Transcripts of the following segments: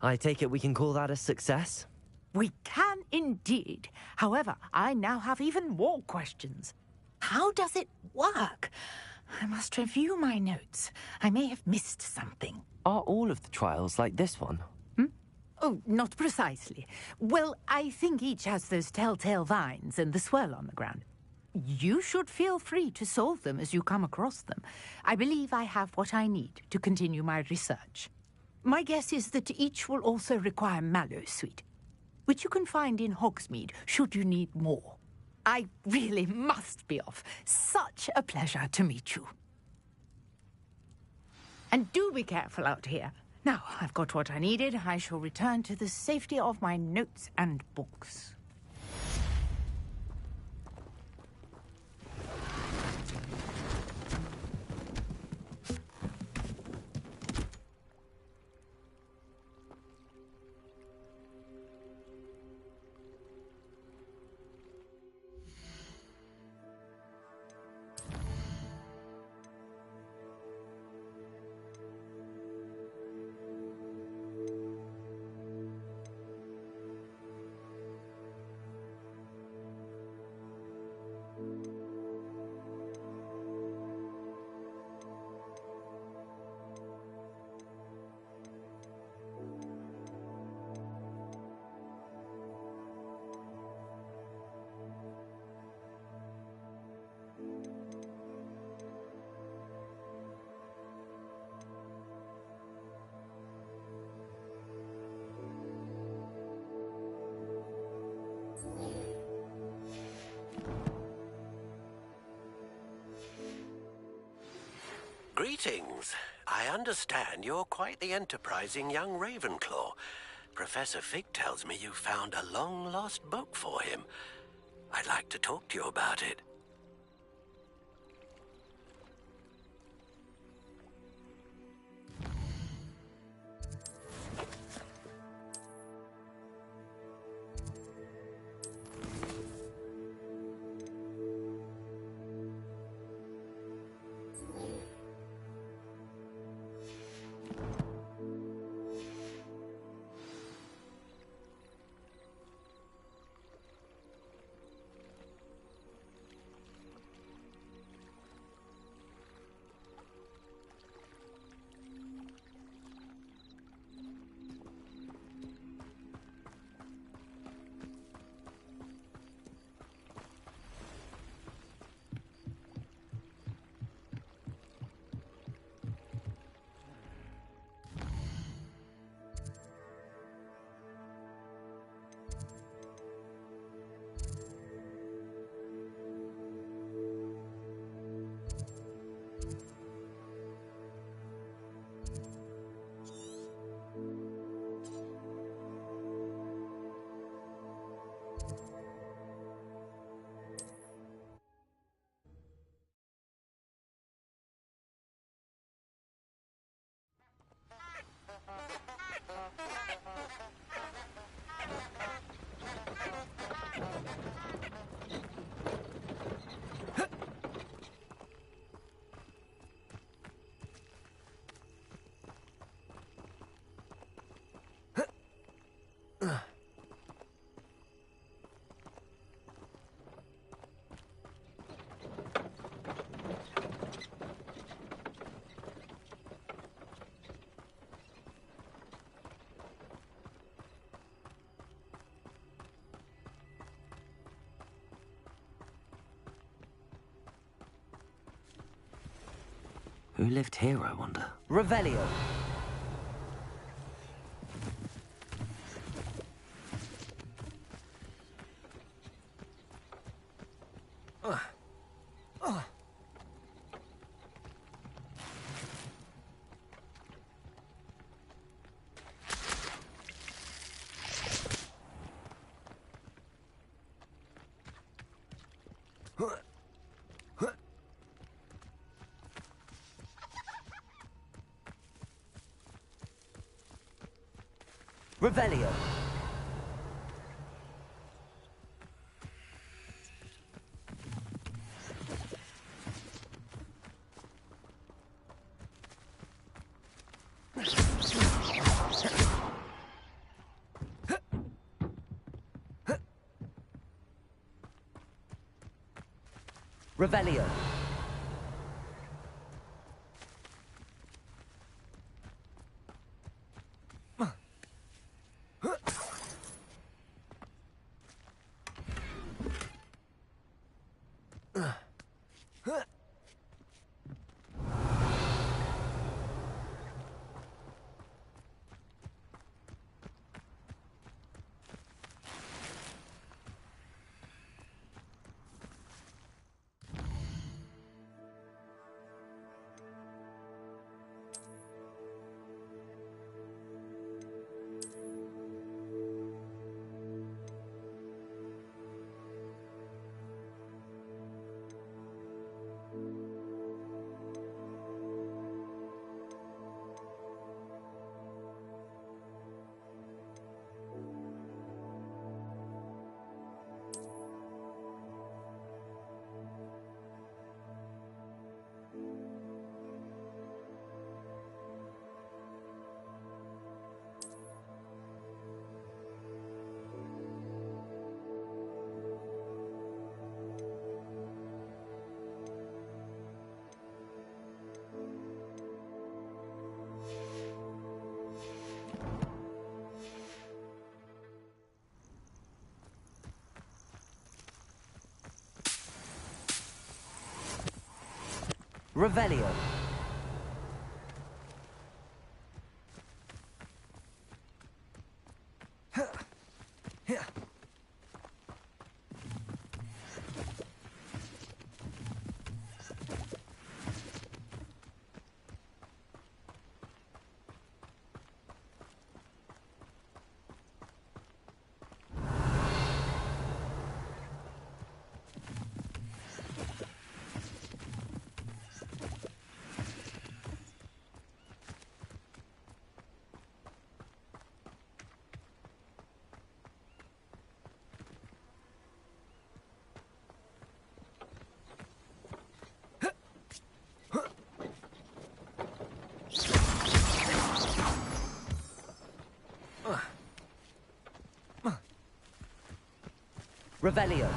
I take it we can call that a success? We can indeed. However, I now have even more questions. How does it work? I must review my notes. I may have missed something. Are all of the trials like this one? Oh, not precisely. Well, I think each has those telltale vines and the swirl on the ground. You should feel free to solve them as you come across them. I believe I have what I need to continue my research. My guess is that each will also require mallowsweet, which you can find in Hogsmeade should you need more. I really must be off. Such a pleasure to meet you. And do be careful out here. Now, I've got what I needed. I shall return to the safety of my notes and books. Greetings. I understand you're quite the enterprising young Ravenclaw. Professor Fig tells me you found a long-lost book for him. I'd like to talk to you about it. Who lived here, I wonder? Revelio. Revelio. Revelio. Revelio. Revelio.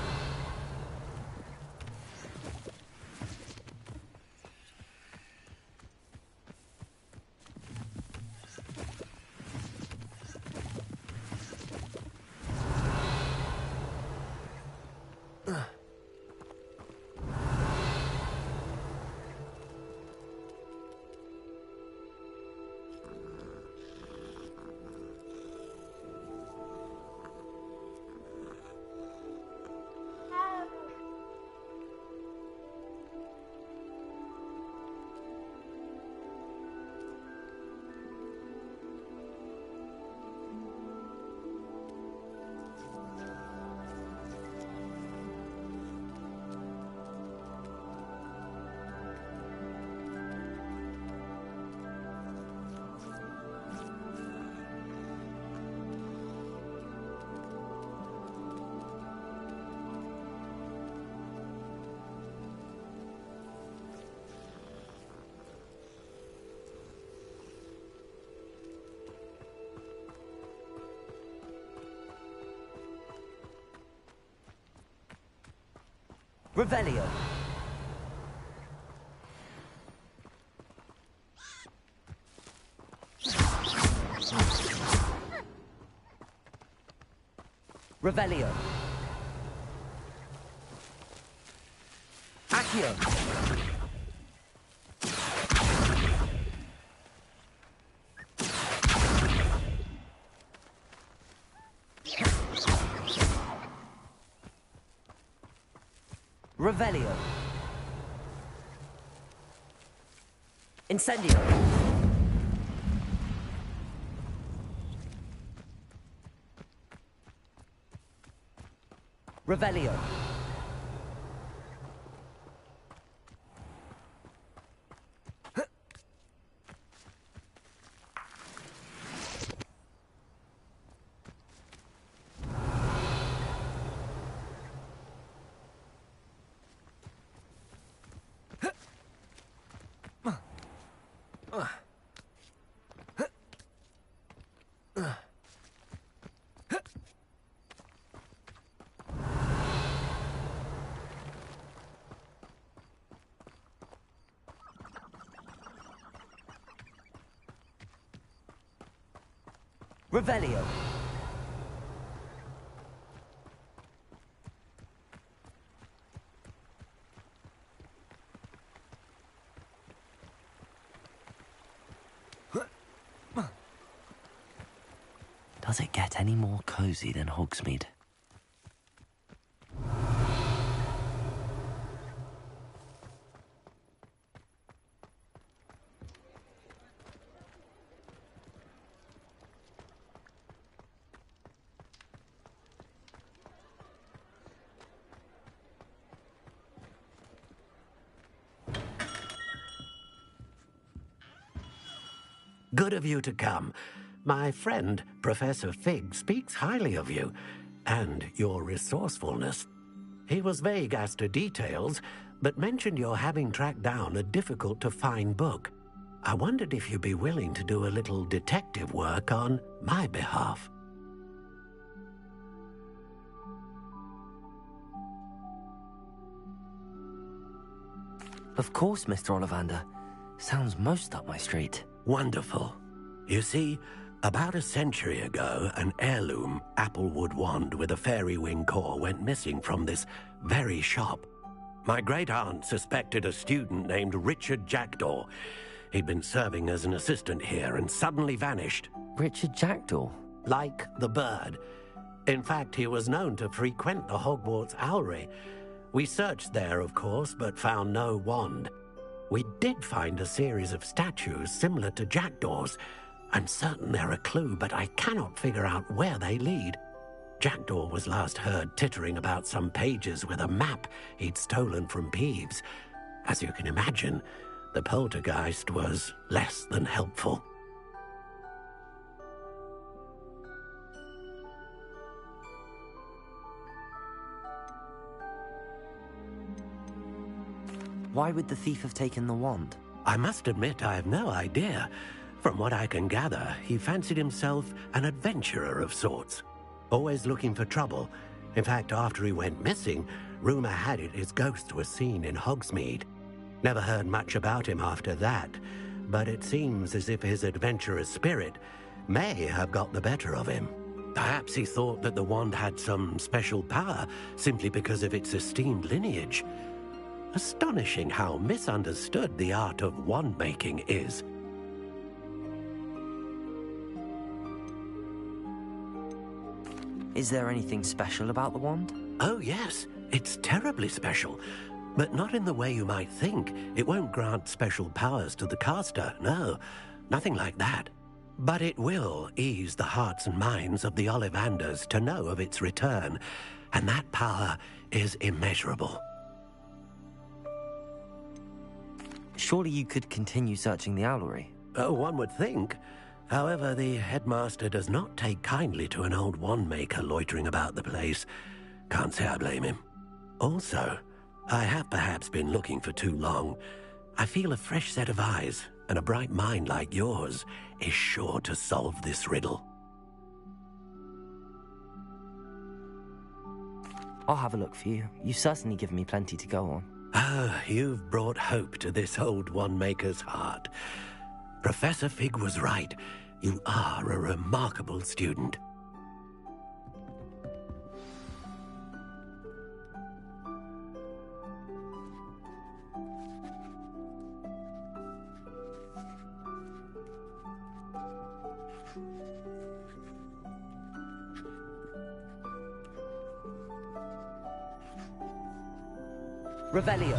Revelio. Revelio. Accio. Revelio. Incendio. Revelio. Revelio. Does it get any more cozy than Hogsmeade? Good of you to come. My friend, Professor Fig, speaks highly of you and your resourcefulness. He was vague as to details, but mentioned your having tracked down a difficult-to-find book. I wondered if you'd be willing to do a little detective work on my behalf. Of course, Mr. Ollivander. Sounds most up my street. Wonderful. You see, about a century ago, an heirloom applewood wand with a fairy wing core went missing from this very shop. My great-aunt suspected a student named Richard Jackdaw. He'd been serving as an assistant here and suddenly vanished. Richard Jackdaw? Like the bird. In fact, he was known to frequent the Hogwarts Owlery. We searched there, of course, but found no wand. We did find a series of statues similar to Jackdaw's. I'm certain they're a clue, but I cannot figure out where they lead. Jackdaw was last heard tittering about some pages with a map he'd stolen from Peeves. As you can imagine, the poltergeist was less than helpful. Why would the thief have taken the wand? I must admit I have no idea. From what I can gather, he fancied himself an adventurer of sorts. Always looking for trouble. In fact, after he went missing, rumor had it his ghost was seen in Hogsmeade. Never heard much about him after that, but it seems as if his adventurous spirit may have got the better of him. Perhaps he thought that the wand had some special power simply because of its esteemed lineage. Astonishing how misunderstood the art of wand-making is. Is there anything special about the wand? Oh, yes. It's terribly special. But not in the way you might think. It won't grant special powers to the caster. No, nothing like that. But it will ease the hearts and minds of the Ollivanders to know of its return. And that power is immeasurable. Surely you could continue searching the owlery. Oh, one would think. However, the headmaster does not take kindly to an old wand-maker loitering about the place. Can't say I blame him. Also, I have perhaps been looking for too long. I feel a fresh set of eyes, and a bright mind like yours is sure to solve this riddle. I'll have a look for you. You've certainly given me plenty to go on. Ah, you've brought hope to this old wand-maker's heart. Professor Fig was right. You are a remarkable student. Revelio.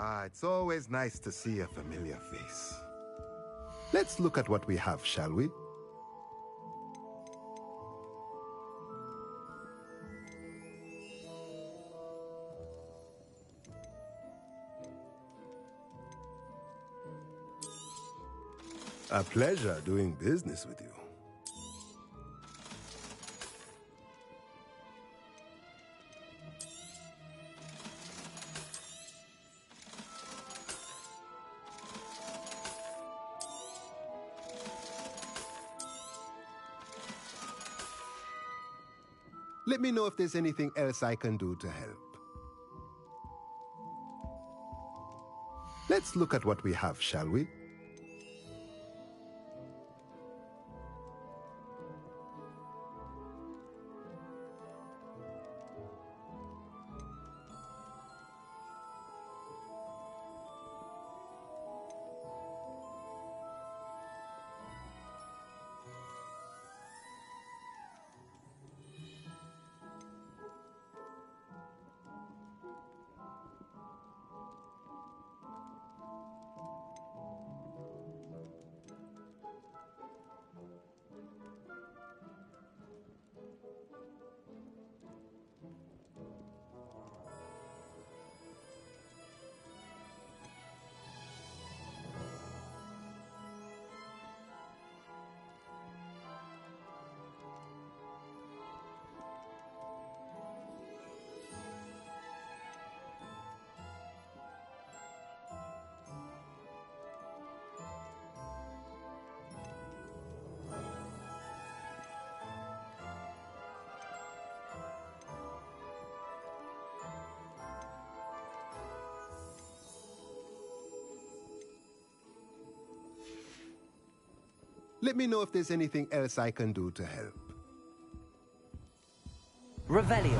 Ah, it's always nice to see a familiar face. Let's look at what we have, shall we? A pleasure doing business with you. Let me know if there's anything else I can do to help. Let's look at what we have, shall we? Let me know if there's anything else I can do to help. Revelio.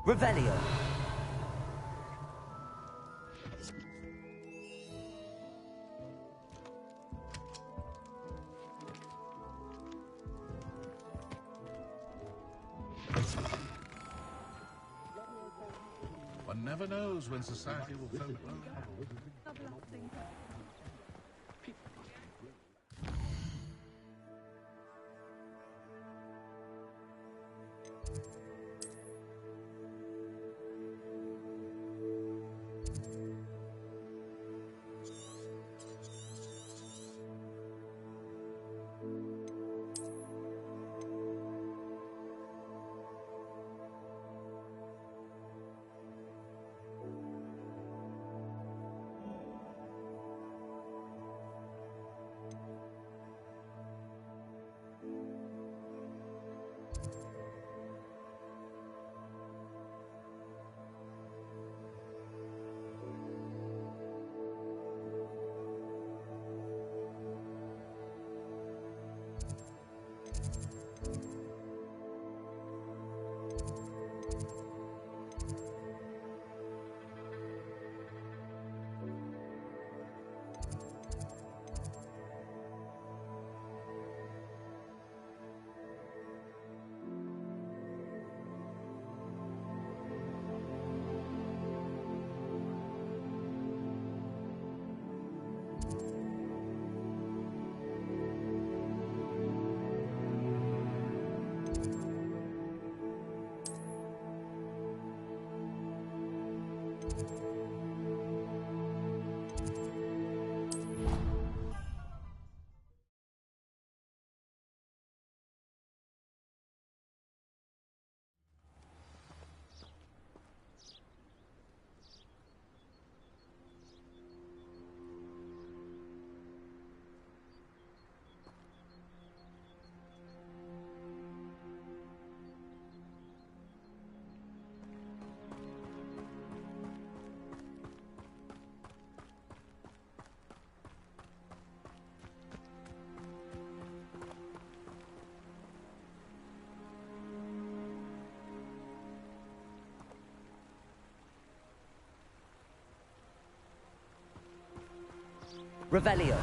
Revelio. One never knows when society will throw Revelio.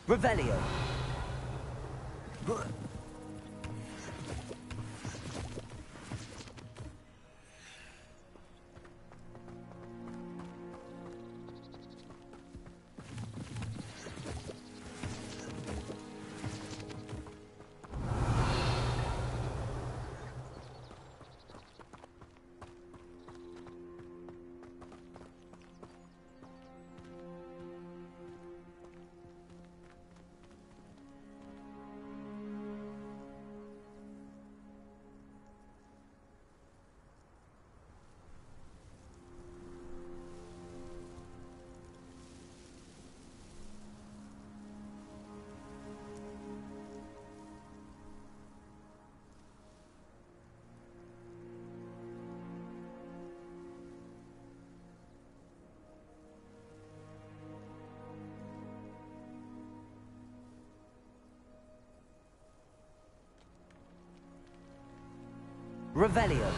Revelio. Revelio.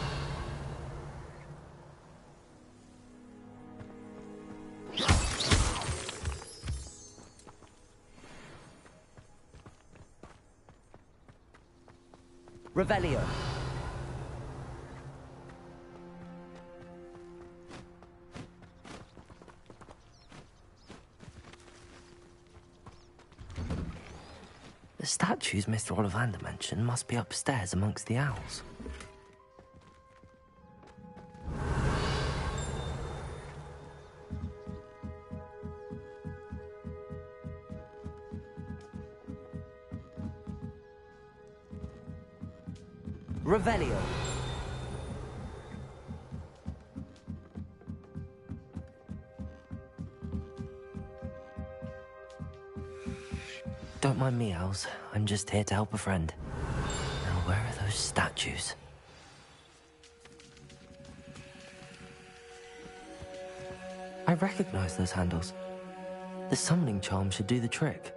Revelio. The statues Mr. Ollivander mentioned must be upstairs amongst the owls. Revelio. Don't mind me, owls. I'm just here to help a friend. Now, where are those statues? I recognize those handles. The summoning charm should do the trick.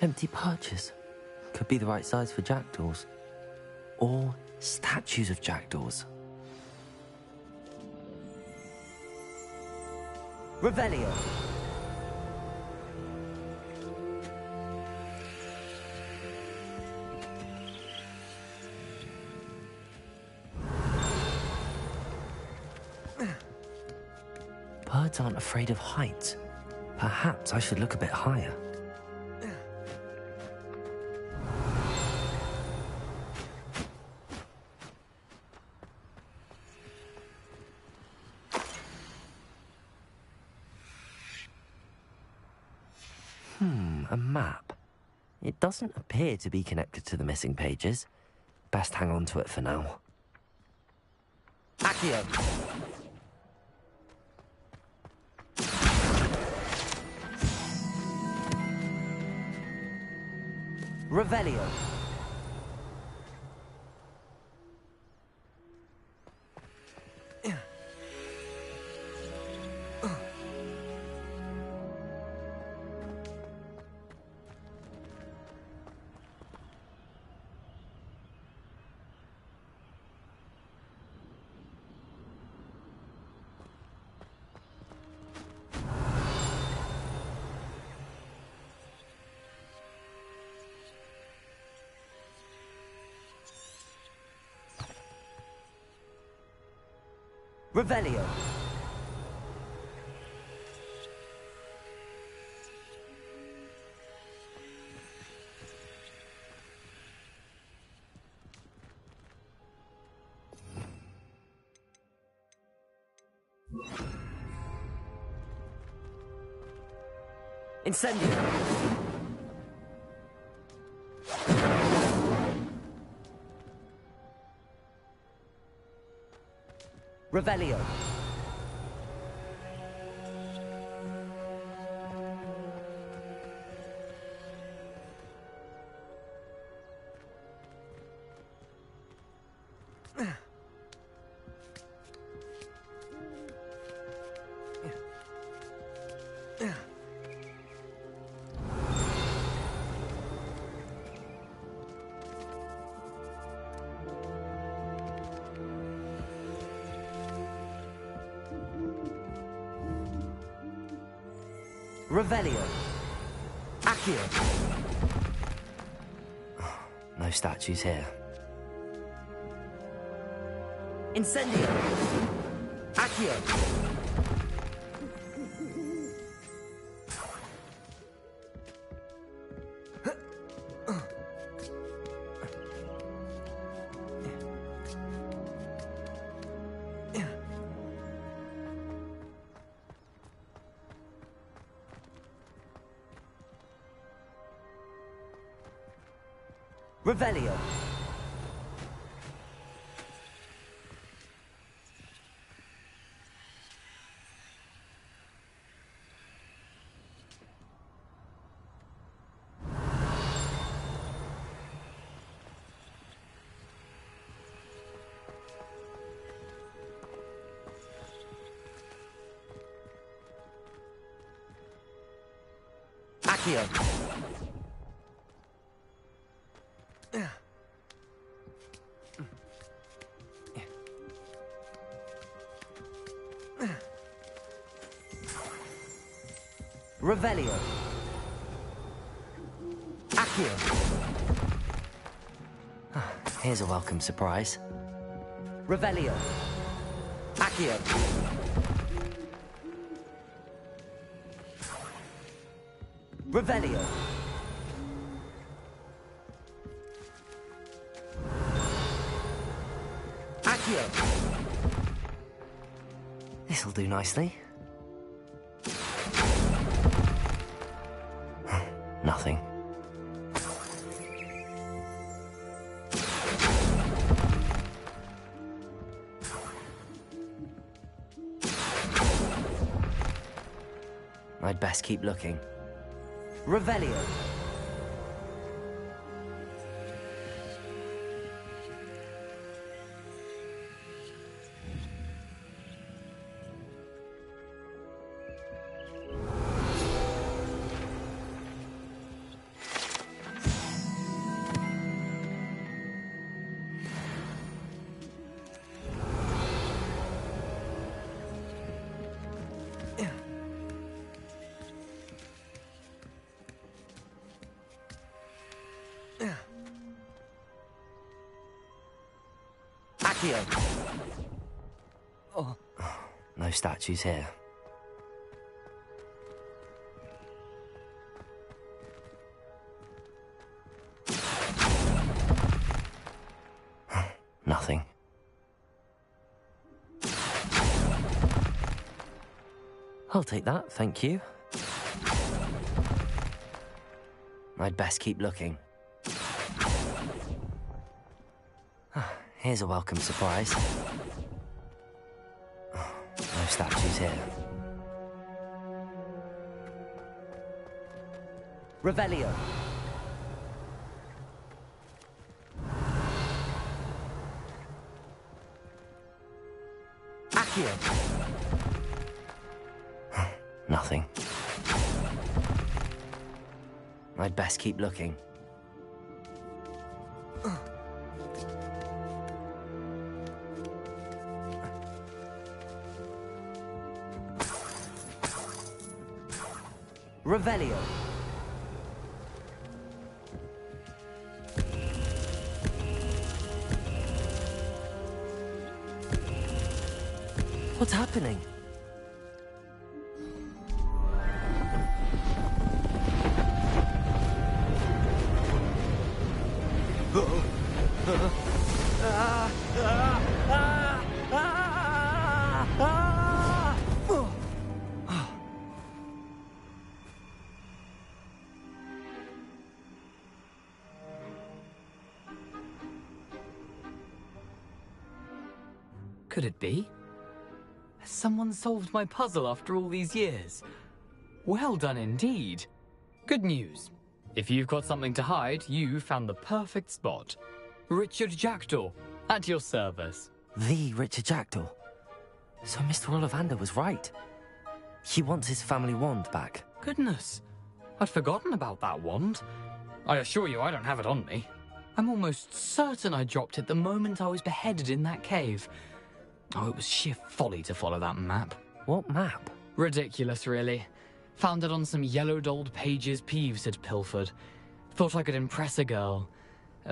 Empty perches. Could be the right size for jackdaws. Or statues of jackdaws. Revelio. Birds aren't afraid of heights. Perhaps I should look a bit higher. A map. It doesn't appear to be connected to the missing pages. Best hang on to it for now. Accio. Revelio. Revelio. Incendio. Revelio. Revelio. Accio. No statues here. Incendio. Accio. Revelio. Accio. Revelio. Accio. Here's a welcome surprise. Revelio. Accio. Revelio. Accio. This'll do nicely. Nothing. I'd best keep looking. Revelio. Accio. Oh. No statues here. Nothing. I'll take that, thank you. I'd best keep looking. Here's a welcome surprise. No statues here. Revelio. Accio. Nothing. I'd best keep looking. Revelio. What's happening? could it be? Has someone solved my puzzle after all these years? Well done indeed. Good news. If you've got something to hide, you found the perfect spot. Richard Jackdaw, at your service. The Richard Jackdaw. So Mr. Ollivander was right. He wants his family wand back. Goodness, I'd forgotten about that wand. I assure you I don't have it on me. I'm almost certain I dropped it the moment I was beheaded in that cave. Oh, it was sheer folly to follow that map. What map? Ridiculous, really. Found it on some yellowed old pages Peeves had pilfered. Thought I could impress a girl.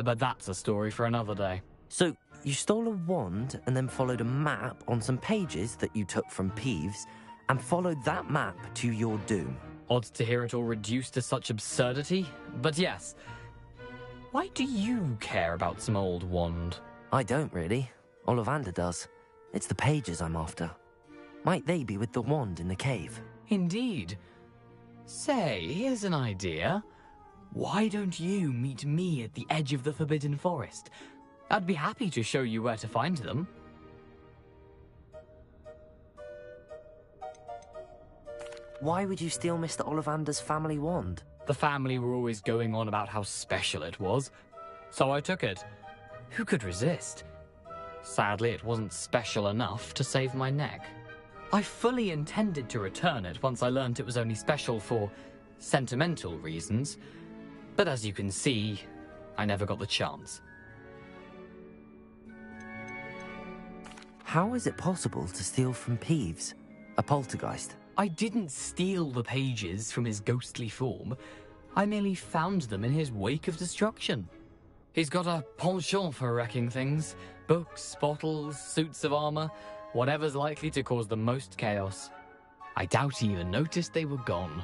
But that's a story for another day. So, you stole a wand and then followed a map on some pages that you took from Peeves and followed that map to your doom. Odd to hear it all reduced to such absurdity, but yes. Why do you care about some old wand? I don't really. Ollivander does. It's the pages I'm after. Might they be with the wand in the cave? Indeed. Say, here's an idea. Why don't you meet me at the edge of the Forbidden Forest? I'd be happy to show you where to find them. Why would you steal Mr. Ollivander's family wand? The family were always going on about how special it was, so I took it. Who could resist? Sadly, it wasn't special enough to save my neck. I fully intended to return it once I learned it was only special for sentimental reasons, but as you can see, I never got the chance. How is it possible to steal from Peeves, a poltergeist? I didn't steal the pages from his ghostly form. I merely found them in his wake of destruction. He's got a penchant for wrecking things. Books, bottles, suits of armor, whatever's likely to cause the most chaos. I doubt he even noticed they were gone.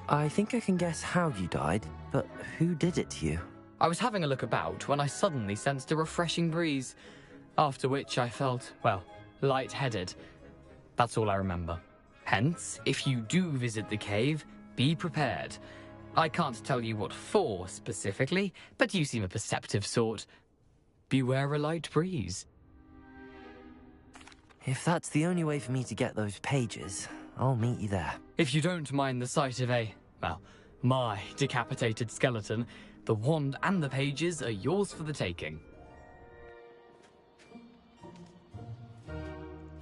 I think I can guess how you died, but who did it to you? I was having a look about when I suddenly sensed a refreshing breeze, after which I felt, well, lightheaded. That's all I remember. Hence, if you do visit the cave, be prepared. I can't tell you what for specifically, but you seem a perceptive sort. Beware a light breeze. If that's the only way for me to get those pages, I'll meet you there. If you don't mind the sight of my decapitated skeleton, the wand and the pages are yours for the taking.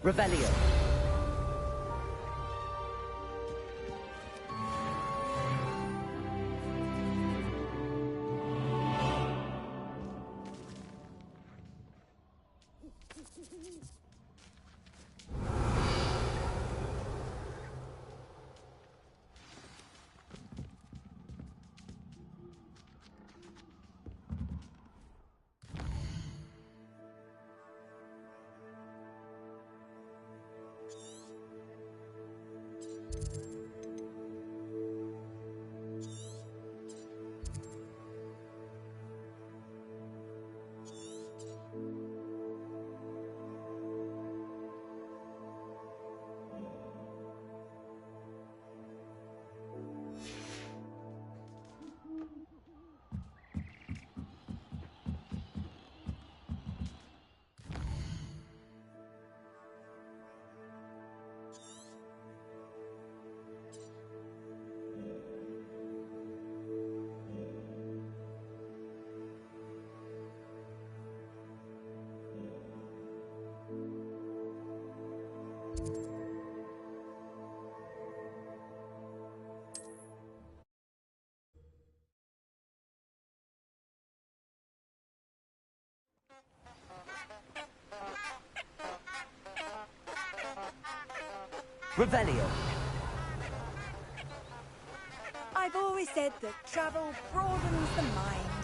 Revelio. Revelio. I've always said that travel broadens the mind.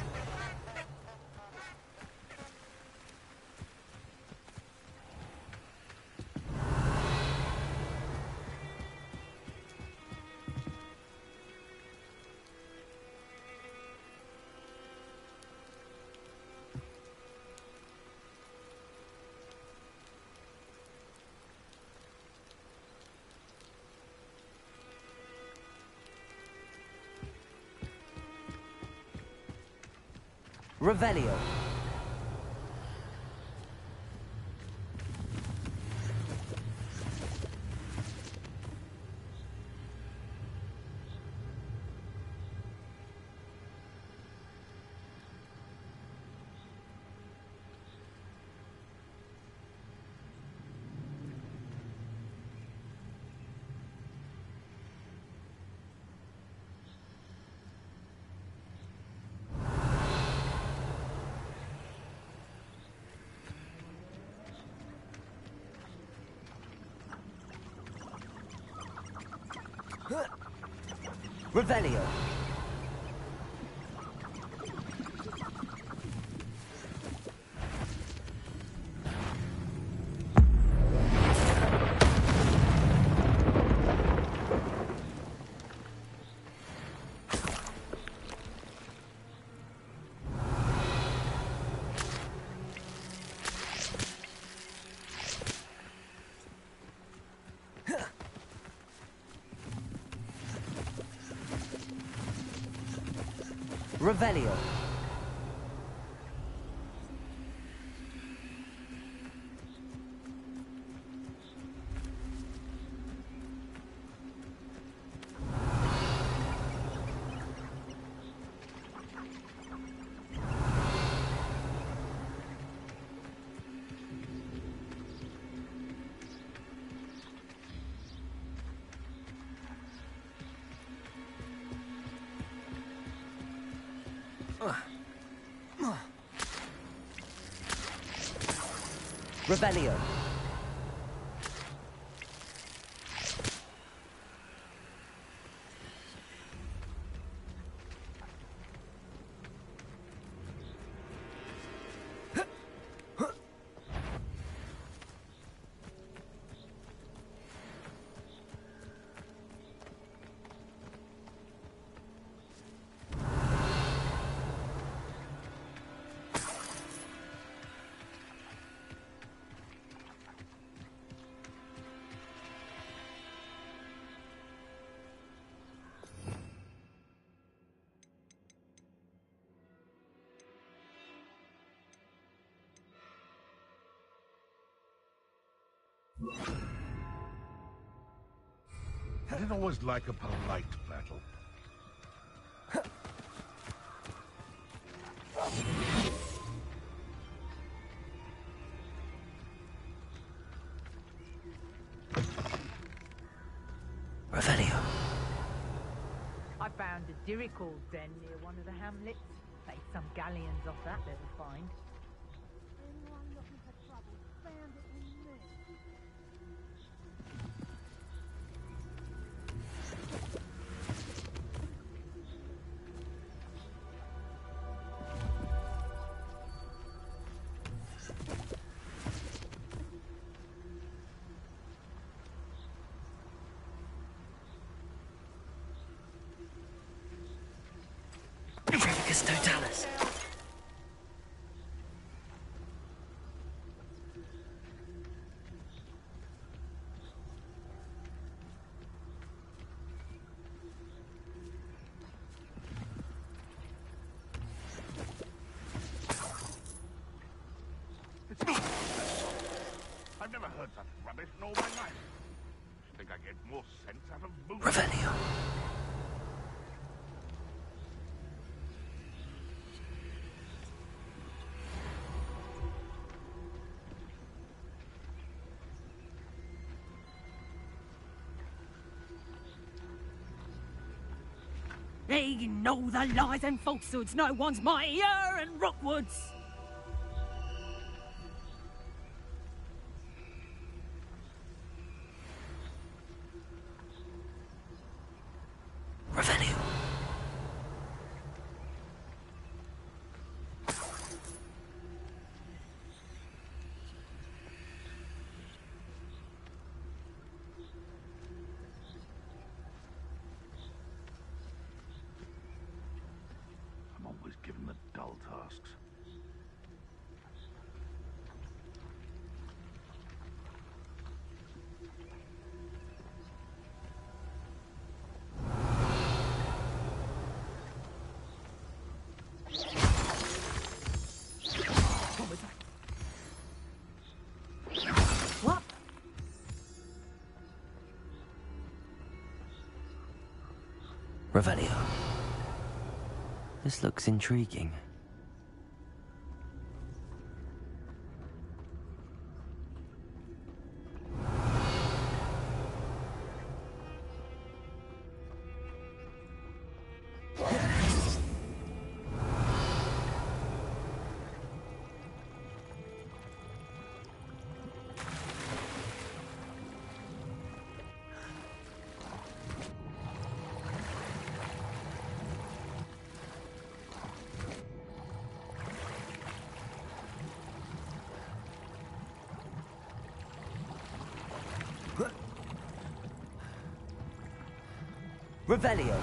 Revelio. Revelio. Revelio. Revelio. I didn't always like a polite battle. Revelio. I found a Diricall den near one of the hamlets. Made some galleons off that little find. Anyone looking for trouble, found it in me. Trevicus totalis. I've never heard such rubbish in all my life. Think I get more sense out of moving. Revelio. They know the lies and falsehoods no one's mightier and Rockwoods. Revelio. I'm always given the dull tasks. What? Revelio. This looks intriguing. Revelio.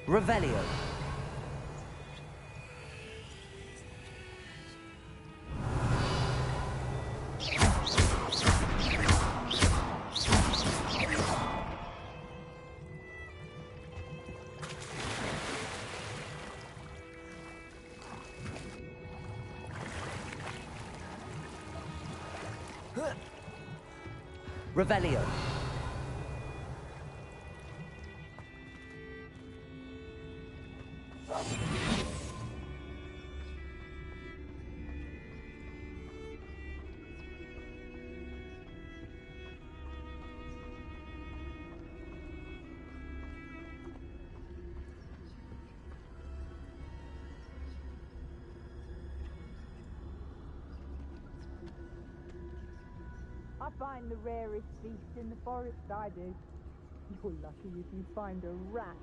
Revelio. Revelio. I find the rarest beast in the forest, I do. You're lucky if you find a rat.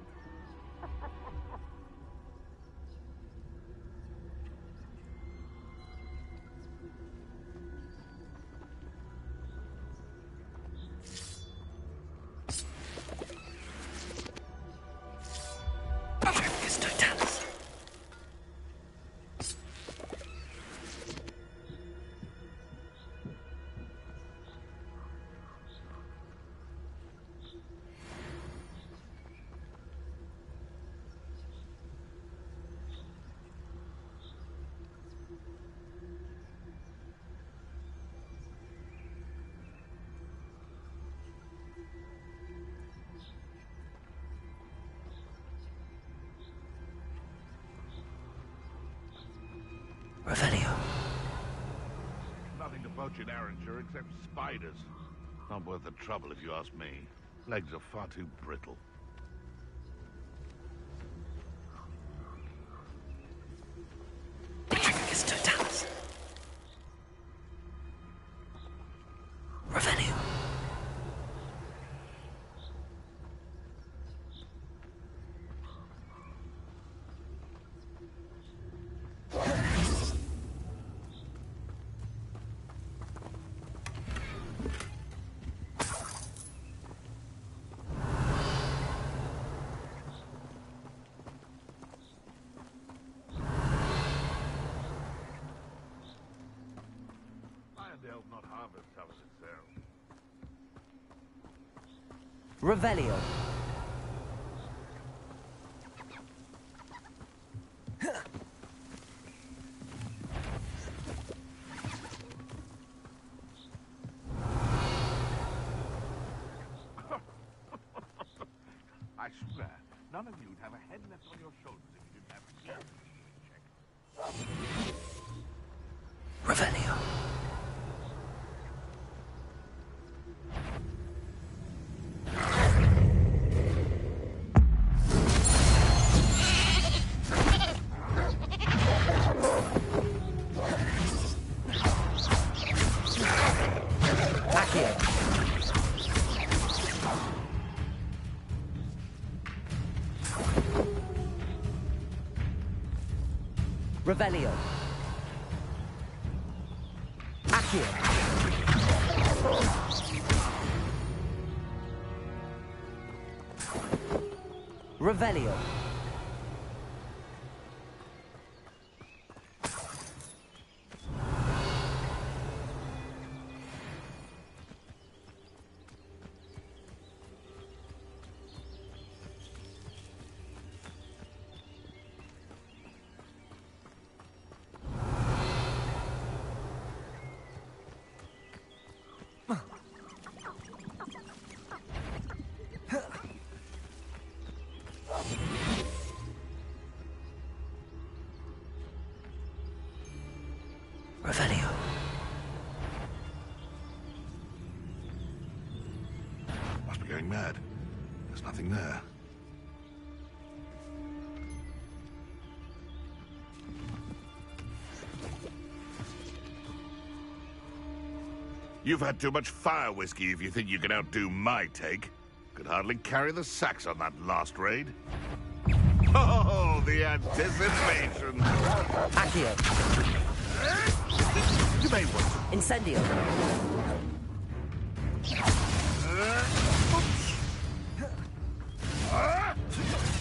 Revelio. Nothing to poach in Arranger except spiders. Not worth the trouble if you ask me. Legs are far too brittle. Patricus totalis. Revelio. Irondale's not half as tough as it sounds. Revelio. I swear, none of you'd have a head left on your shoulders if you didn't have a check. Revelio. Revelio. Accio. Revelio. going mad. There's nothing there. You've had too much fire whiskey if you think you can outdo my take. Could hardly carry the sacks on that last raid. Oh, the anticipation! Accio. You may want to... Incendio.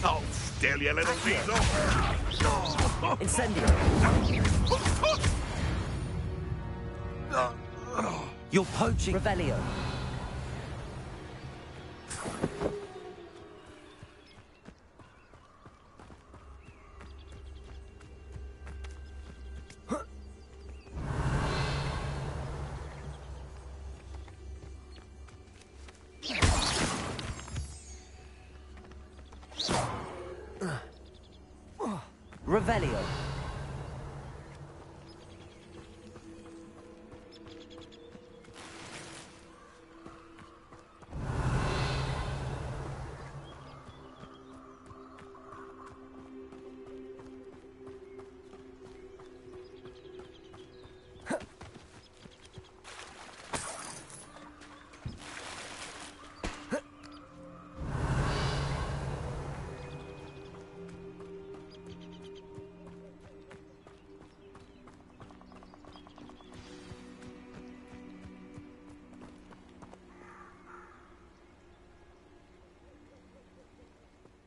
Oh, still, you little weasel! Incendio. You're poaching. Revelio. Revelio.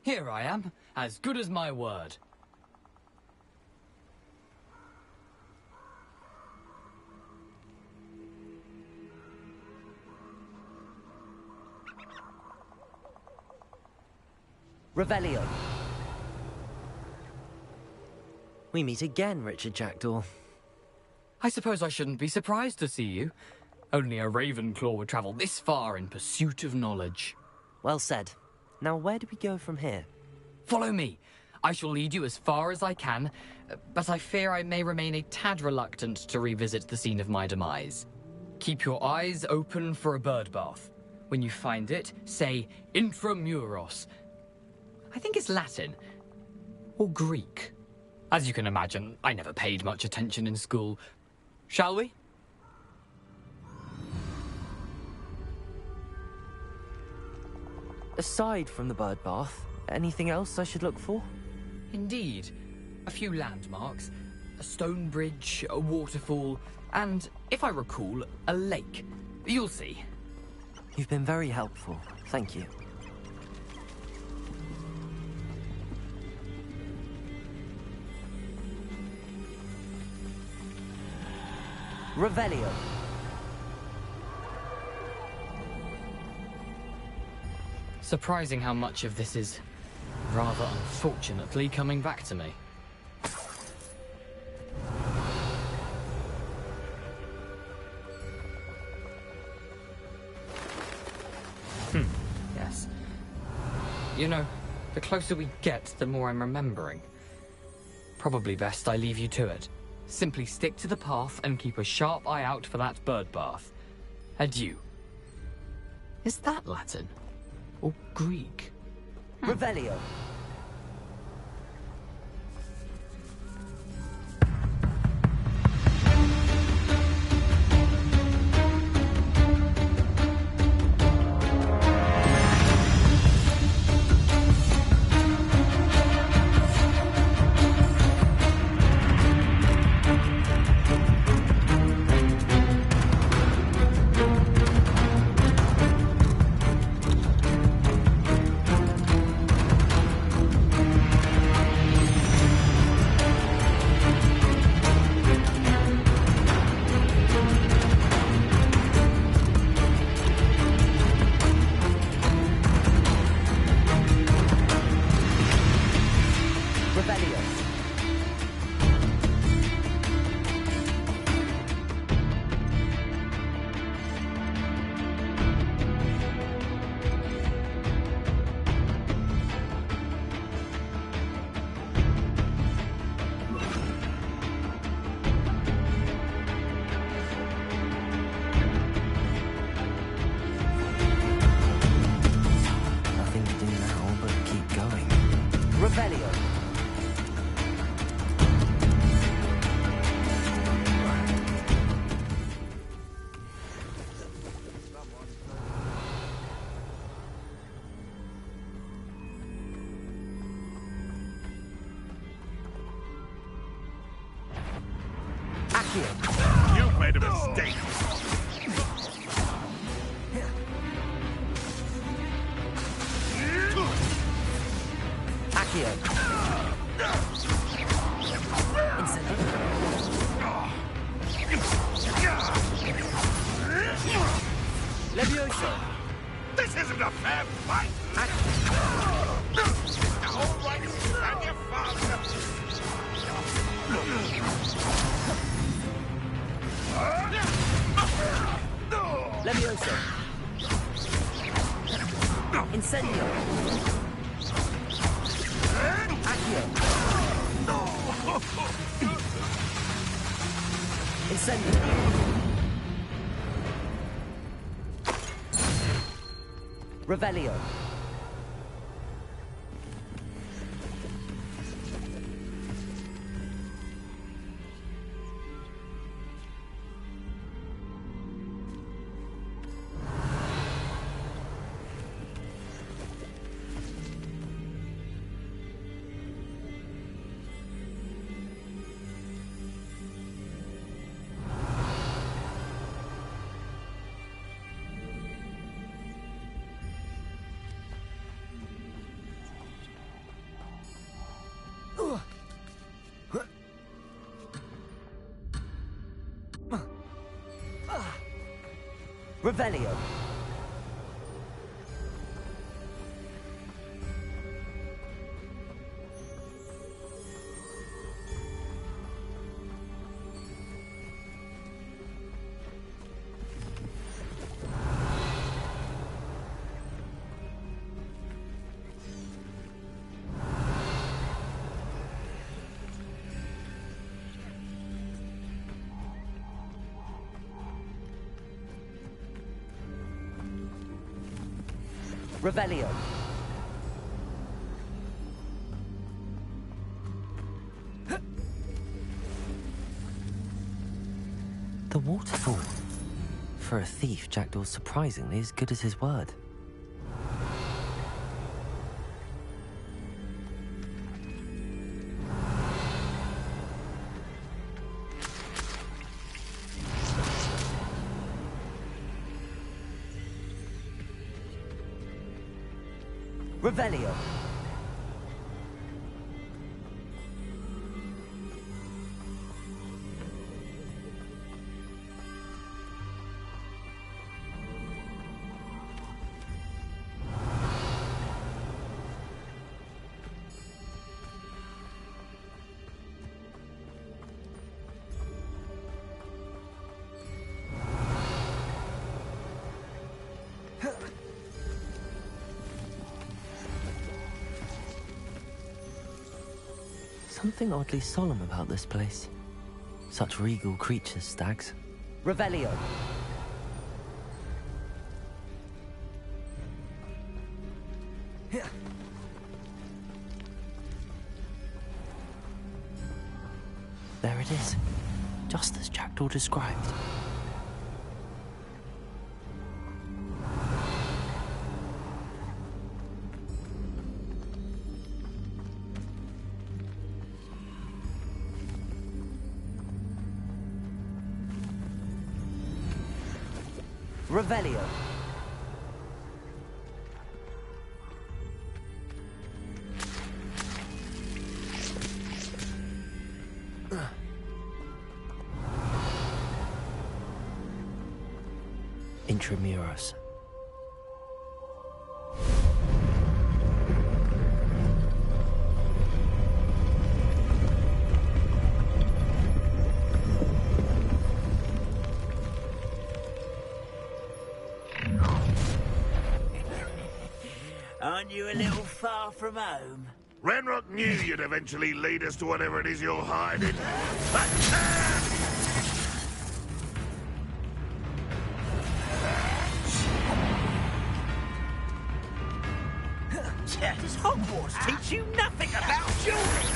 Here I am, as good as my word. Revelio. We meet again, Richard Jackdaw. I suppose I shouldn't be surprised to see you. Only a Ravenclaw would travel this far in pursuit of knowledge. Well said. Now, where do we go from here? Follow me. I shall lead you as far as I can, but I fear I may remain a tad reluctant to revisit the scene of my demise. Keep your eyes open for a bird bath. When you find it, say intramuros. I think it's Latin. Or Greek. As you can imagine, I never paid much attention in school. Shall we? Aside from the bird bath, anything else I should look for? Indeed. A few landmarks, a stone bridge, a waterfall, and, if I recall, a lake. You'll see. You've been very helpful. Thank you. Revelio. Surprising how much of this is, rather unfortunately, coming back to me. Yes. You know, the closer we get, the more I'm remembering. Probably best I leave you to it. Simply stick to the path and keep a sharp eye out for that bird bath. Adieu. Is that Latin? Or Greek? Revelio. Accio. You've made a mistake. Accio. Levioso. This isn't a fair fight. All right, stand your father. Levioso. Incendio. Accio. Incendio. Revelio. Revelio. Revelio. The waterfall. For a thief, Jackdaw's surprisingly as good as his word. Revelio. Something oddly solemn about this place. Such regal creatures, stags. Revelio. There it is, just as Jackdaw described. Revelio. Intramuros. Aren't you a little far from home? Renrock knew you'd eventually lead us to whatever it is you're hiding. Does Hogwarts teach you nothing about jewelry?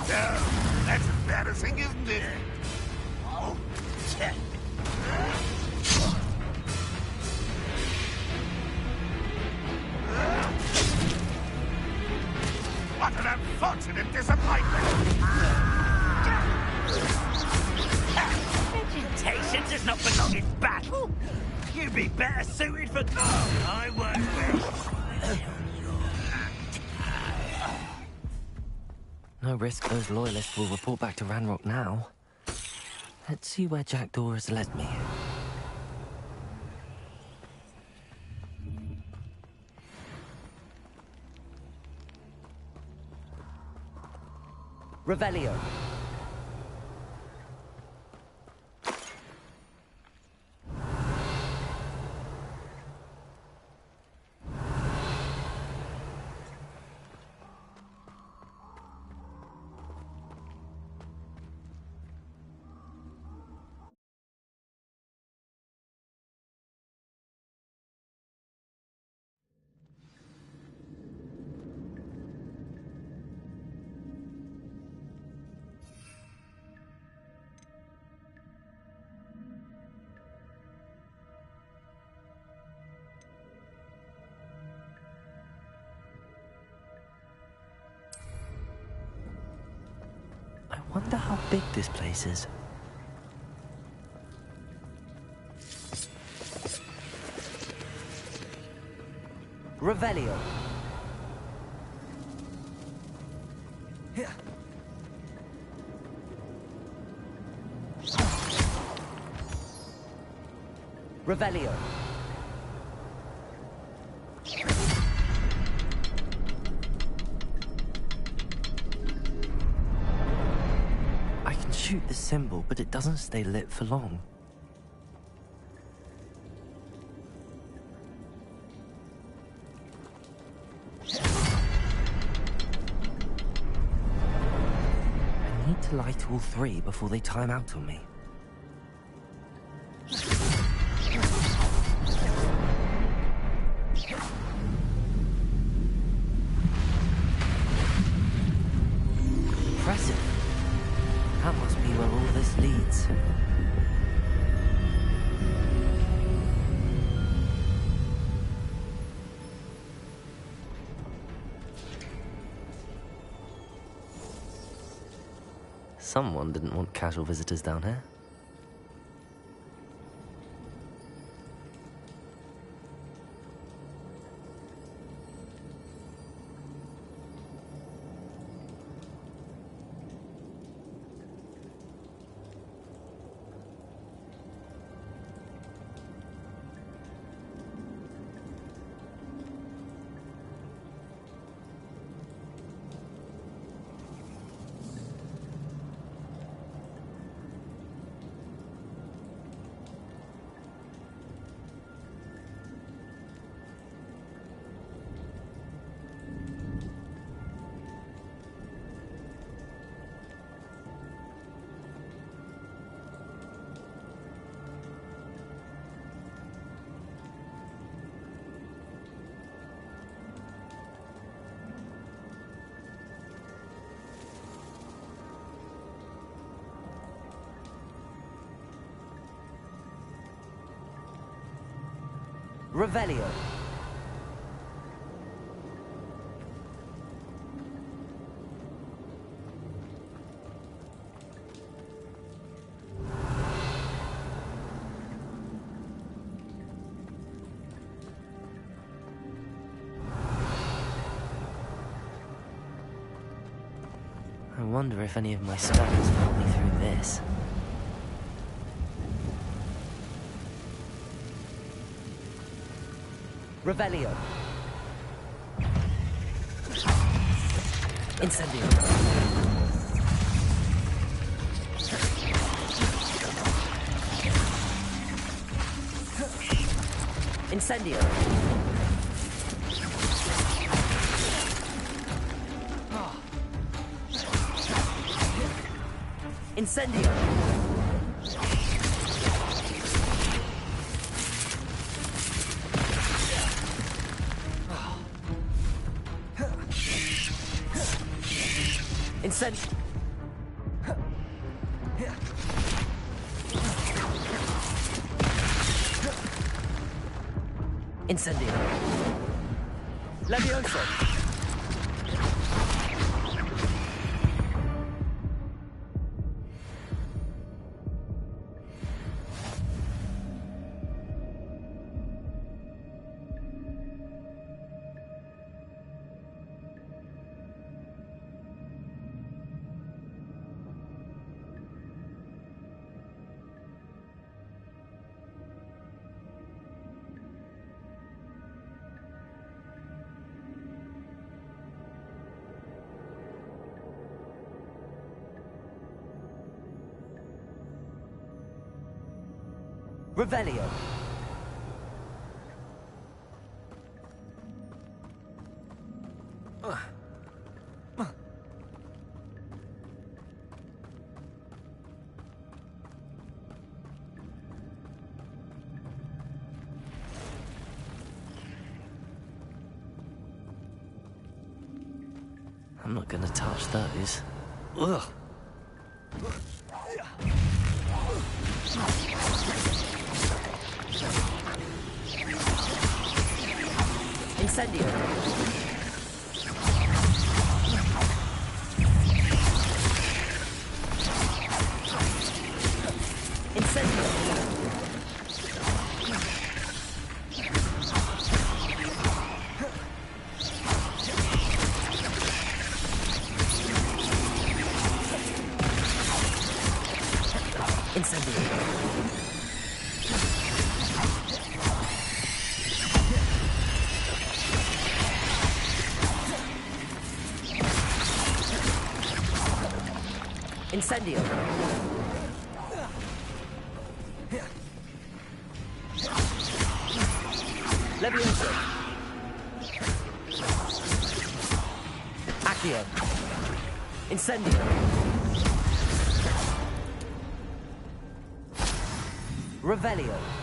Oh, that's embarrassing, isn't it? Oh, what an unfortunate disappointment! not belong in battle. You'd be better suited for... I won't. No risk those loyalists will report back to Ranrock now. Let's see where Jackdaw has led me. Revelio. I wonder how big this place is. Revelio. Revelio. I can shoot the symbol, but it doesn't stay lit for long. I need to light all three before they time out on me. Impressive. That must be where all this leads. Someone didn't want casual visitors down here. Revelio. I wonder if any of my spells help me through this. Revelio. Incendio. Incendio. Incendio. Incendio. Incendio. Levioso. Revelio. I'm not gonna touch those. Ugh. Incendio. Incendio. Incendio. Levioso. Accio. Incendio. Revelio.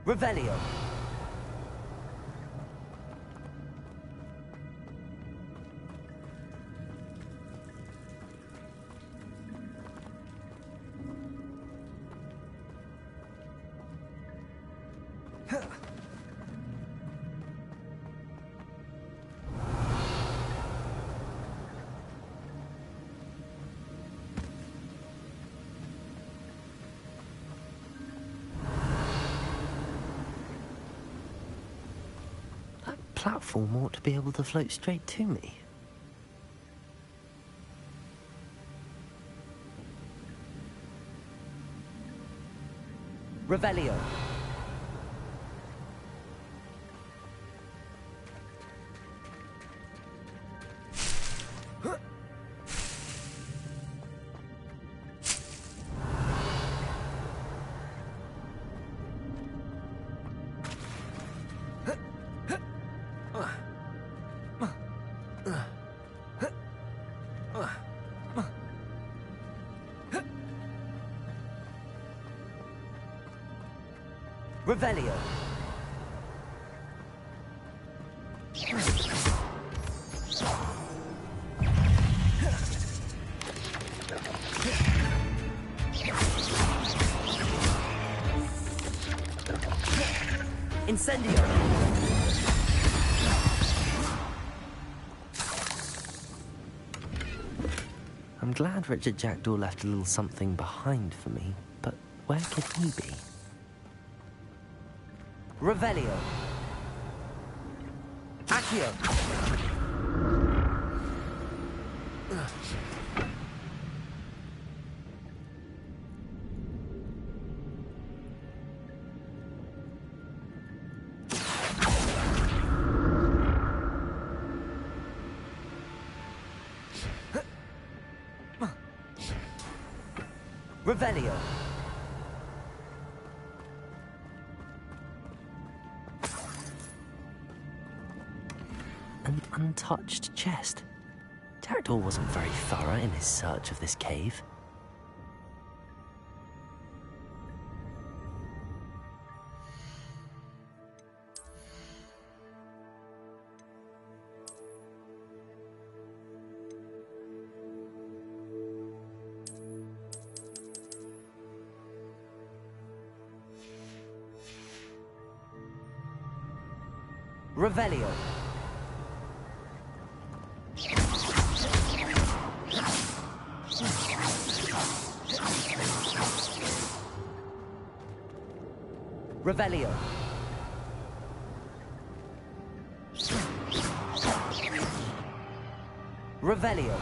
Revelio. Platform ought to be able to float straight to me. Revelio. Revelio. Incendio. I'm glad Richard Jackdaw left a little something behind for me, but where could he be? Revelio. Accio. Revelio. An untouched chest. Jackdaw wasn't very thorough in his search of this cave. Revelio. Revelio. Revelio.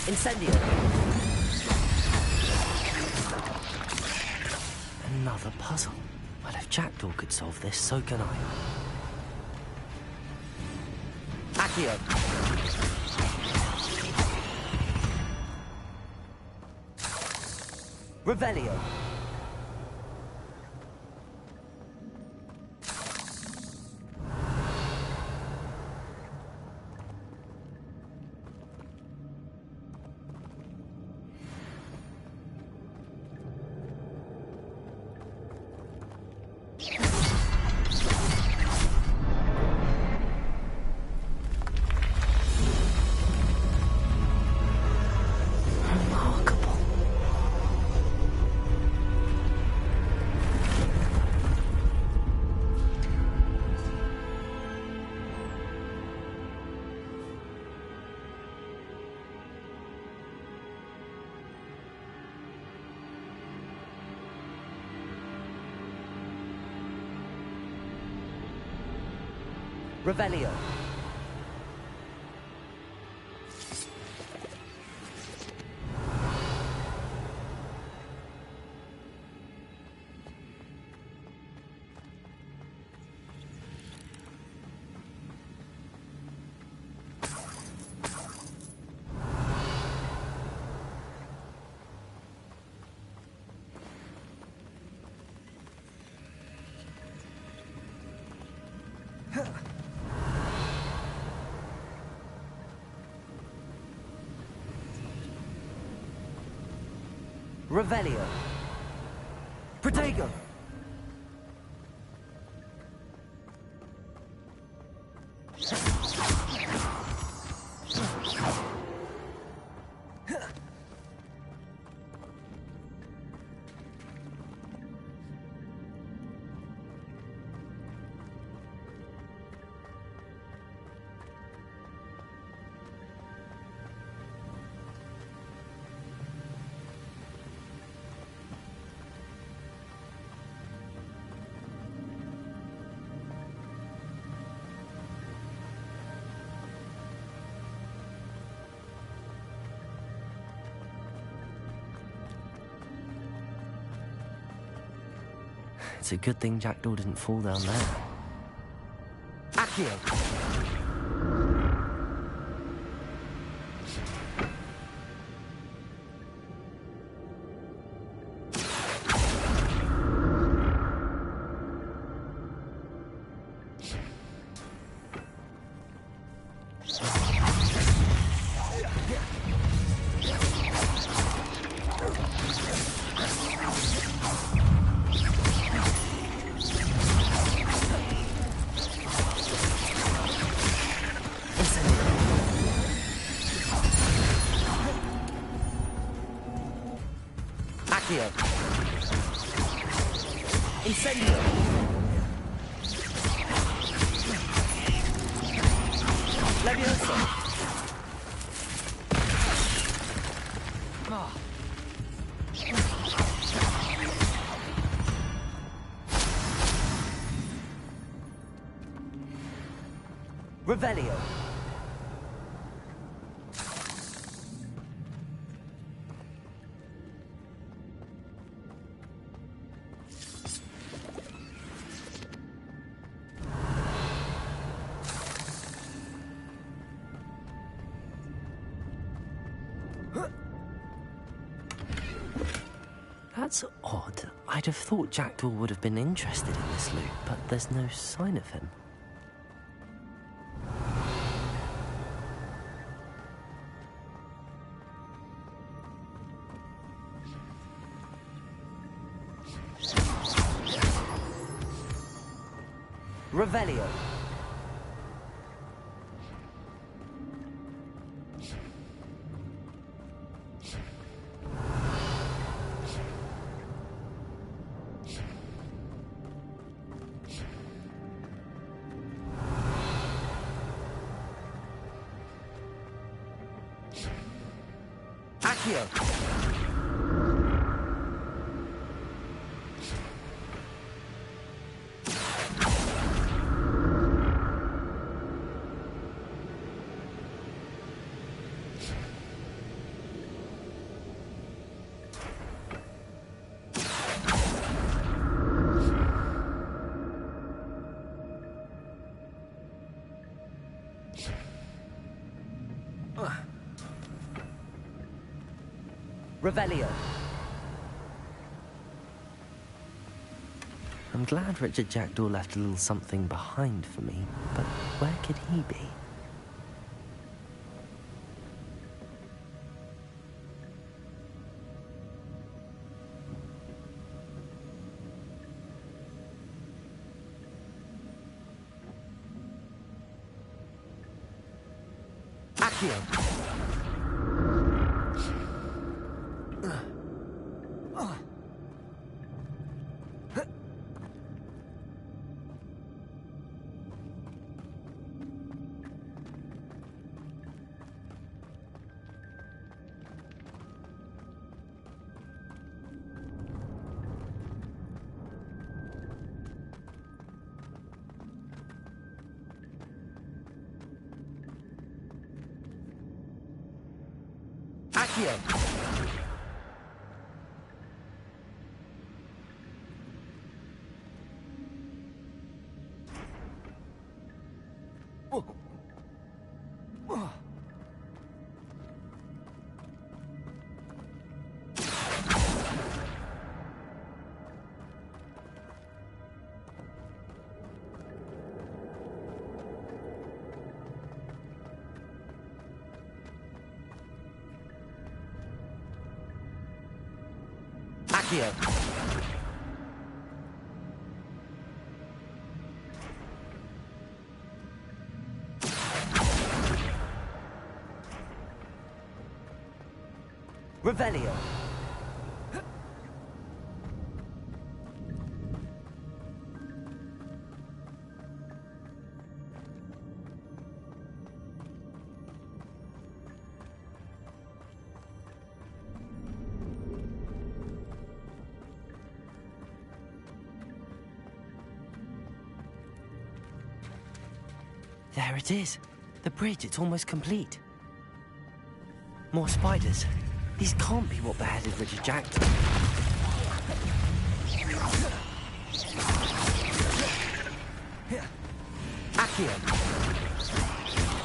Incendio. Another puzzle. Well, if Jackdaw could solve this, so can I. Accio. Revelio. Revelio. Revelio. Protego. It's a good thing Jackdaw didn't fall down there. Accio. Accio. Incendio. Levioso. Revelio. That's odd. I'd have thought Jackdaw would have been interested in this loot, but there's no sign of him. Revelio. Accio. Revelio. I'm glad Richard Jackdaw left a little something behind for me, but where could he be? Accio. Accio. Accio. Revelio. There it is. The bridge, it's almost complete. More spiders. These can't be what beheaded Richard Jackdaw. Accio.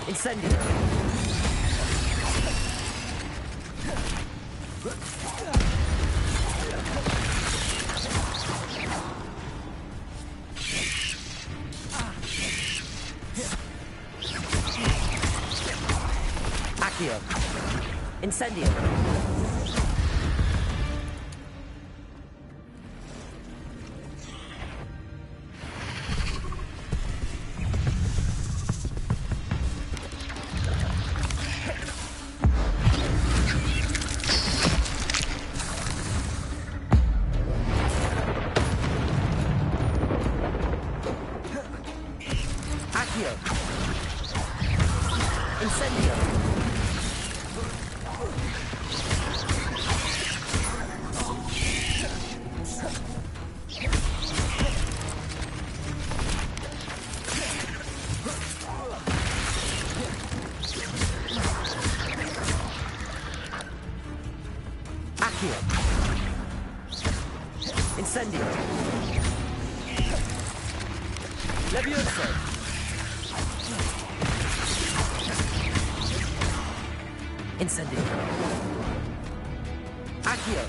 Incendio. Accio. Incendio. Incendio. Levioso. Incendio. Accio.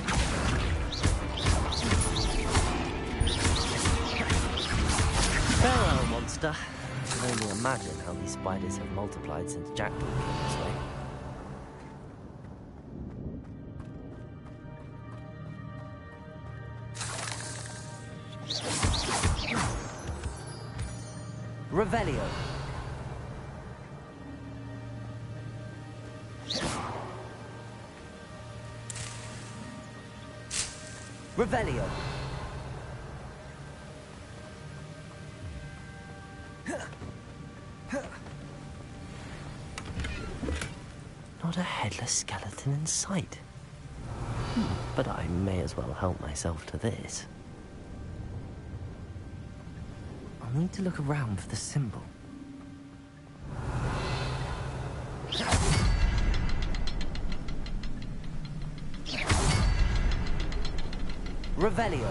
Farewell, monster. I can only imagine how these spiders have multiplied since Jackdaw came this way. Revelio. Revelio. Not a headless skeleton in sight. But I may as well help myself to this. I'll need to look around for the symbol. Revelio.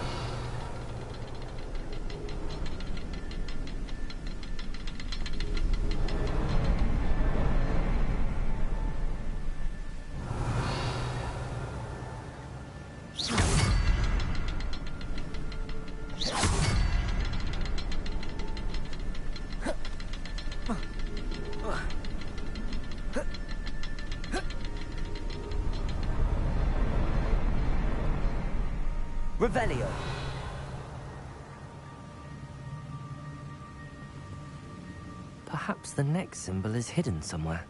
Revelio. Perhaps the next symbol is hidden somewhere.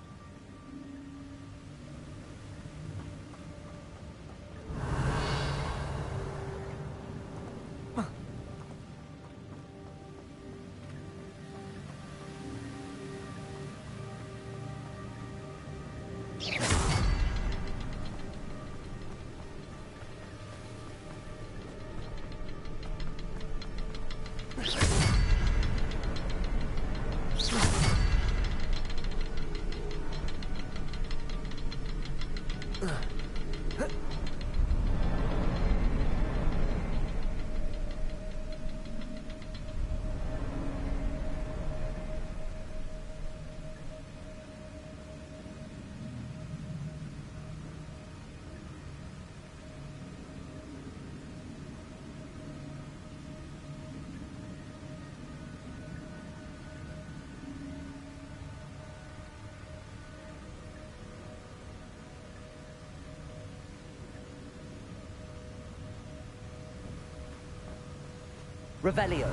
Revelio.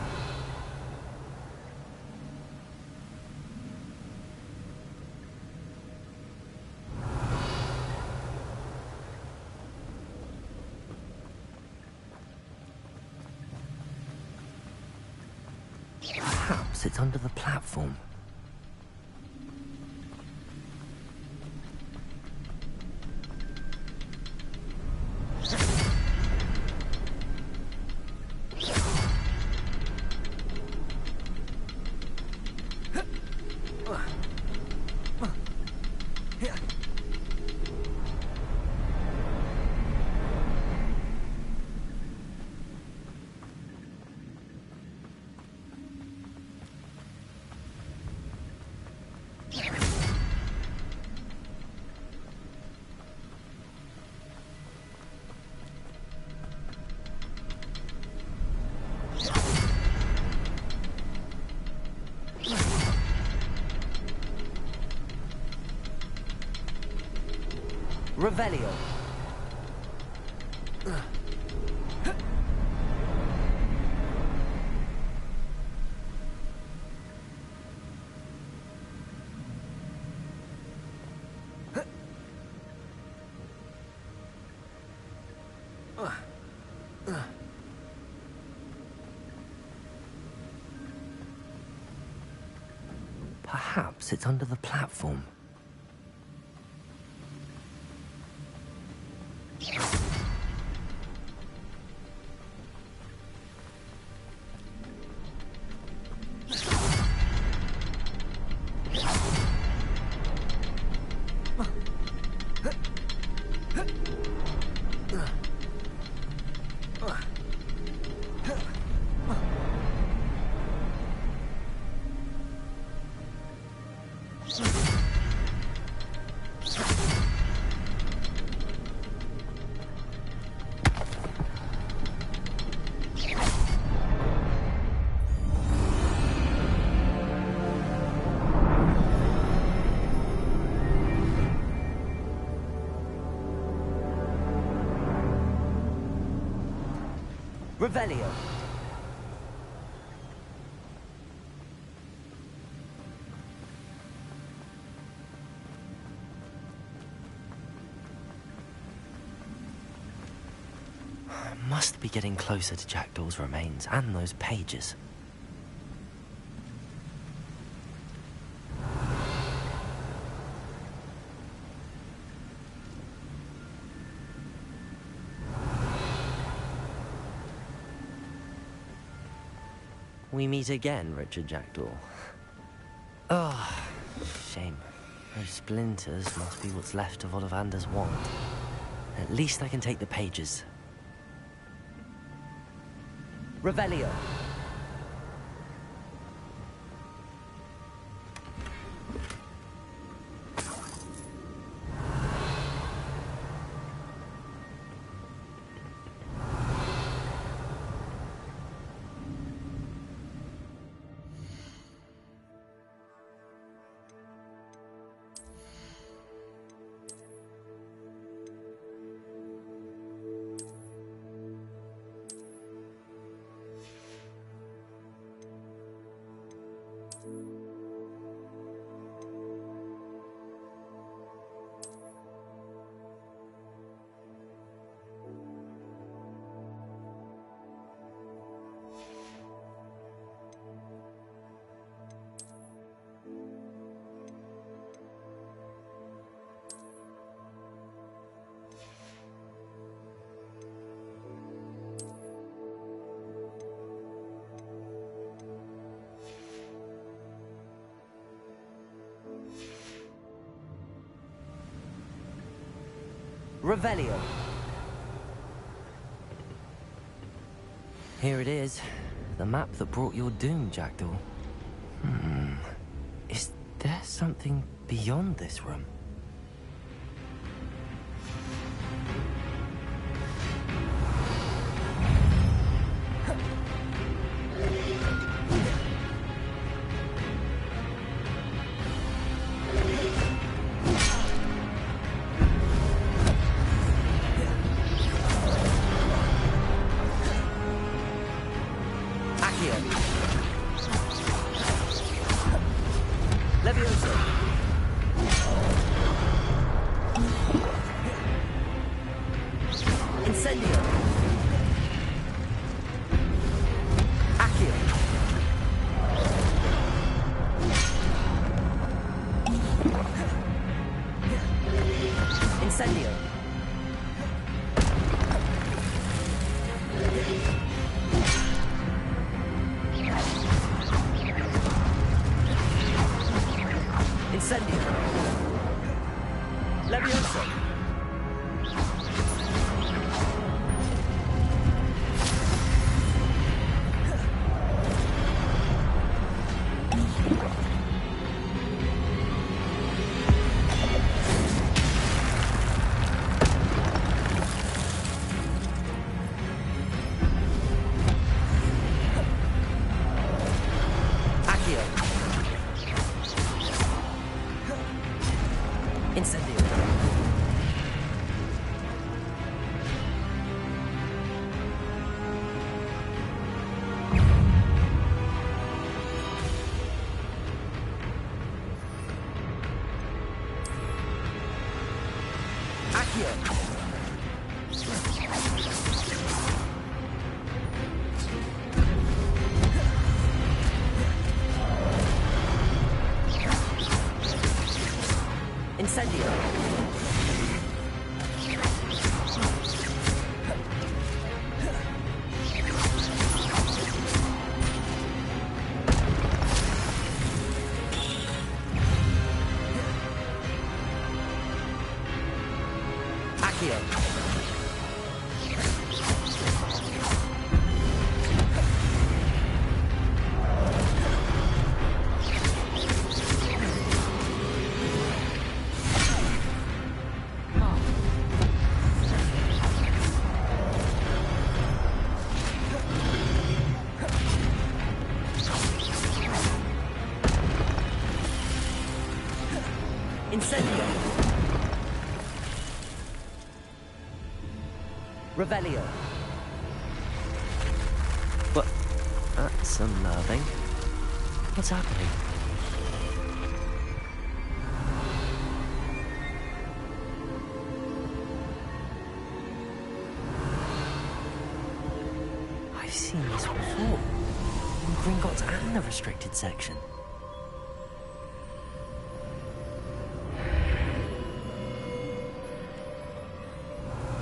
Perhaps it's under the platform. Revelio. Perhaps it's under the platform. Revelio. Must be getting closer to Jackdaw's remains and those pages. We meet again, Richard Jackdaw. Oh, shame. Those splinters must be what's left of Ollivander's wand. At least I can take the pages. Revelio. Revelio. Here it is. The map that brought your doom, Jackdaw. Is there something beyond this room? Revelio. What? That's unnerving. What's happening? I've seen this before. In Gringotts and the restricted section.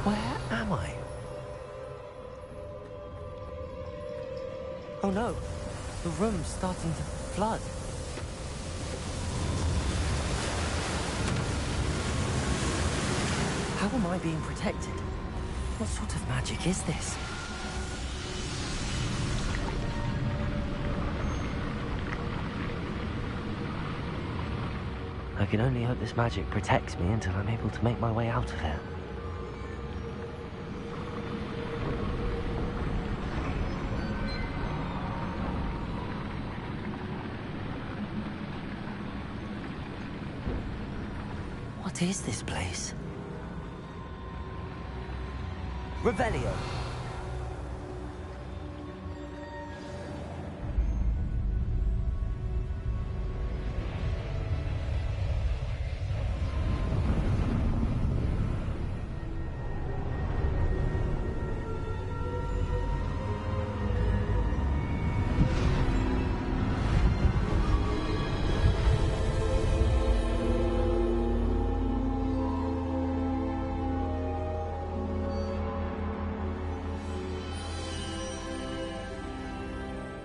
Where am I? Oh no, the room's starting to flood. How am I being protected? What sort of magic is this? I can only hope this magic protects me until I'm able to make my way out of here. What is this place? Revelio.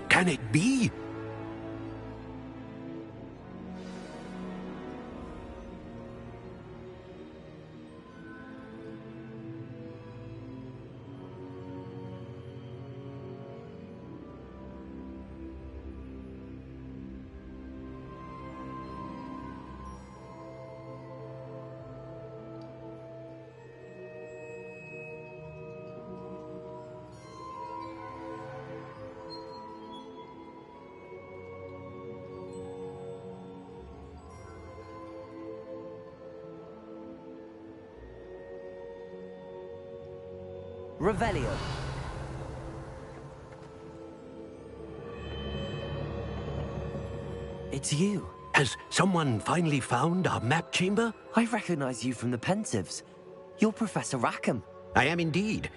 Can it be? Revelio. It's you. Has someone finally found our map chamber? I recognize you from the Pensives. You're Professor Rackham. I am indeed.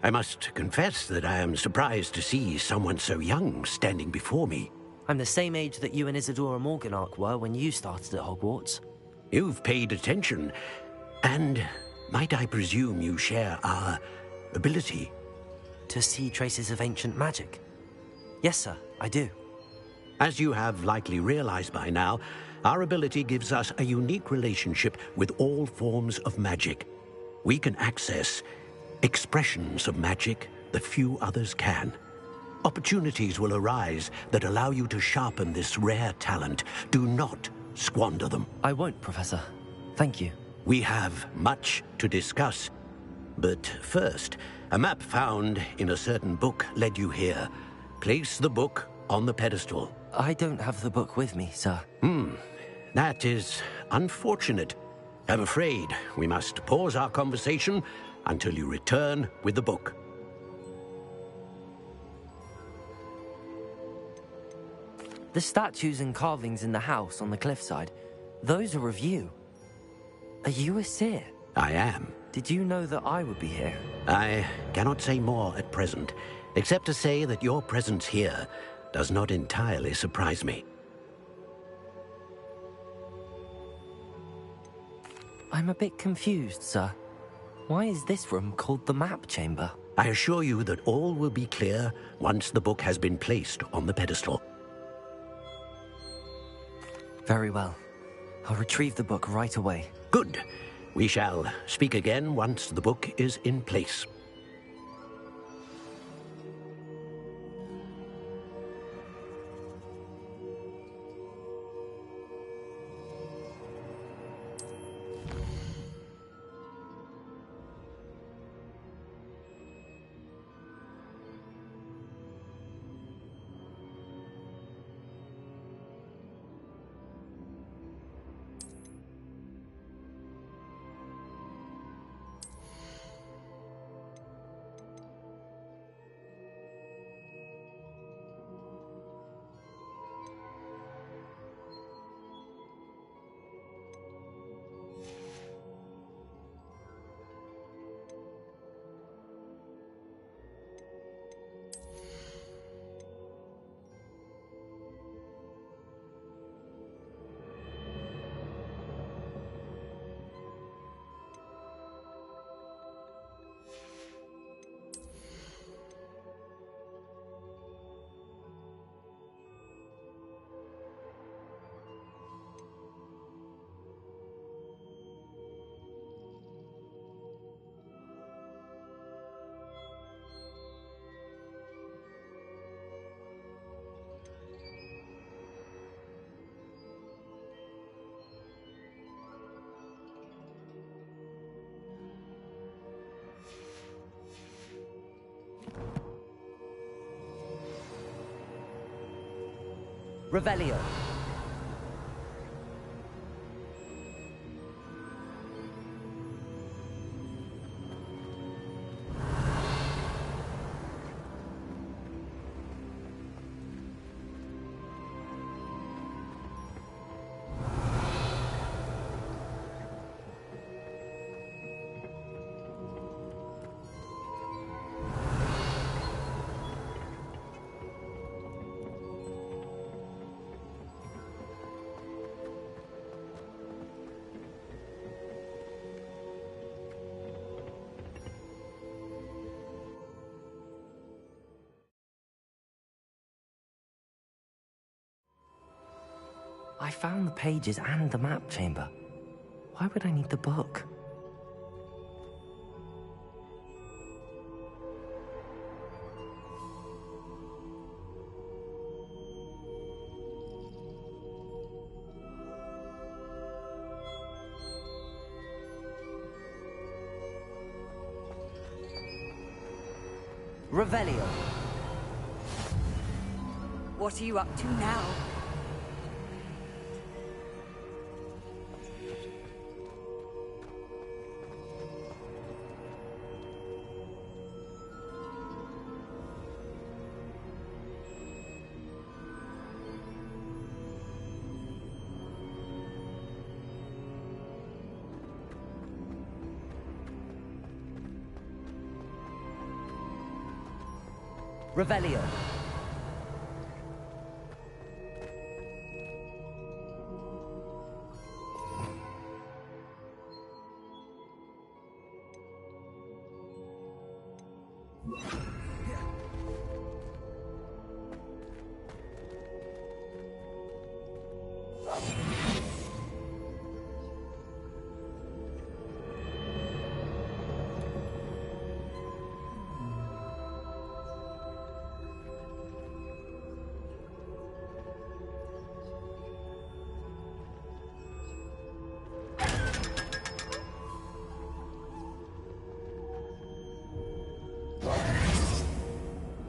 I must confess that I am surprised to see someone so young standing before me. I'm the same age that you and Isadora Morganach were when you started at Hogwarts. You've paid attention, and might I presume you share our ability? To see traces of ancient magic? Yes, sir, I do. As you have likely realized by now, our ability gives us a unique relationship with all forms of magic. We can access expressions of magic that few others can. Opportunities will arise that allow you to sharpen this rare talent. Do not squander them. I won't, Professor. Thank you. We have much to discuss. But first, a map found in a certain book led you here. Place the book on the pedestal. I don't have the book with me, sir. That is unfortunate. I'm afraid we must pause our conversation until you return with the book. The statues and carvings in the house on the cliffside, those are of you. Are you a seer? I am. Did you know that I would be here? I cannot say more at present, except to say that your presence here does not entirely surprise me. I'm a bit confused, sir. Why is this room called the map chamber? I assure you that all will be clear once the book has been placed on the pedestal. Very well. I'll retrieve the book right away. Good. We shall speak again once the book is in place. Revelio. I found the pages and the map chamber. Why would I need the book? Revelio. What are you up to now? Revelio.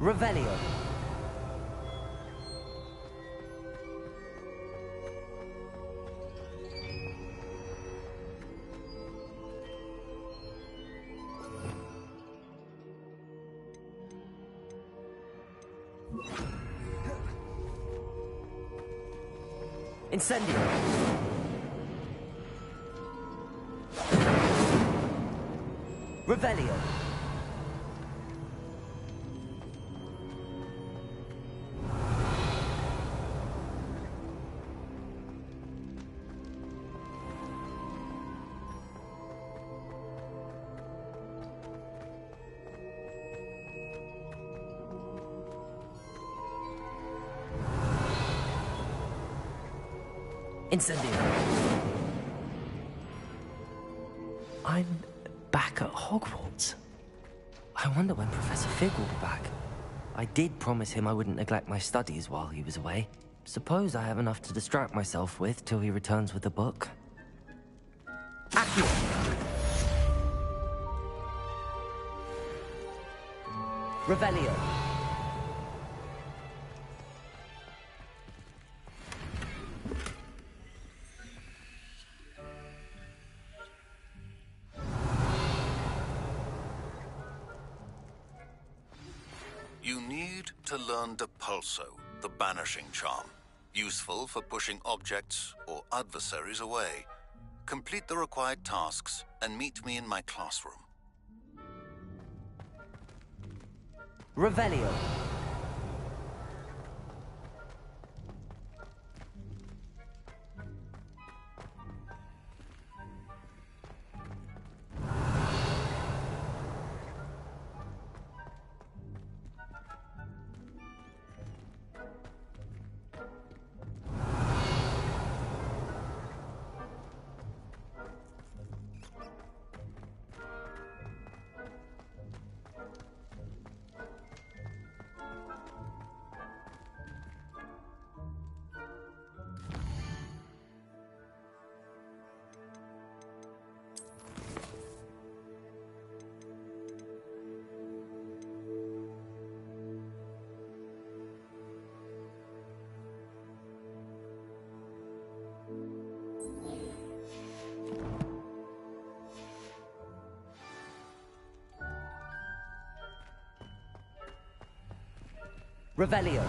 Revelio. Incendio. Revelio. Incendio. I'm back at Hogwarts. I wonder when Professor Fig will be back. I did promise him I wouldn't neglect my studies while he was away. Suppose I have enough to distract myself with till he returns with the book. Accio. Revelio. You need to learn Depulso, the banishing charm. Useful for pushing objects or adversaries away. Complete the required tasks and meet me in my classroom. Revelio. Revelio.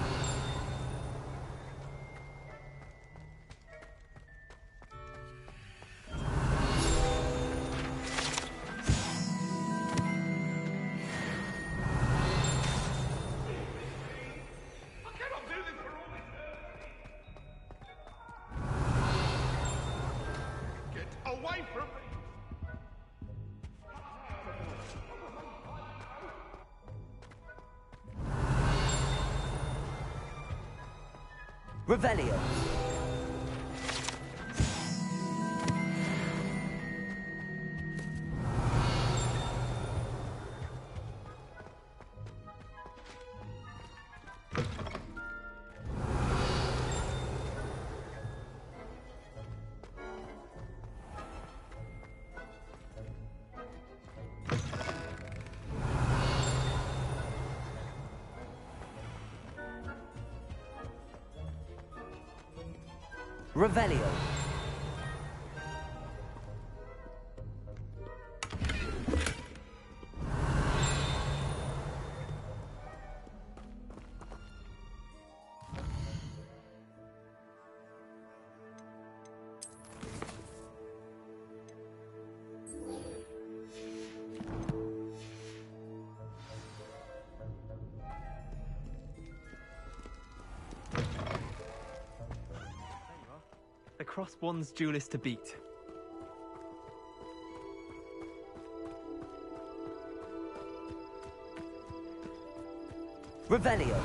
Away from me! Revelio. Revelio. The cross one's duelist to beat. Revelio.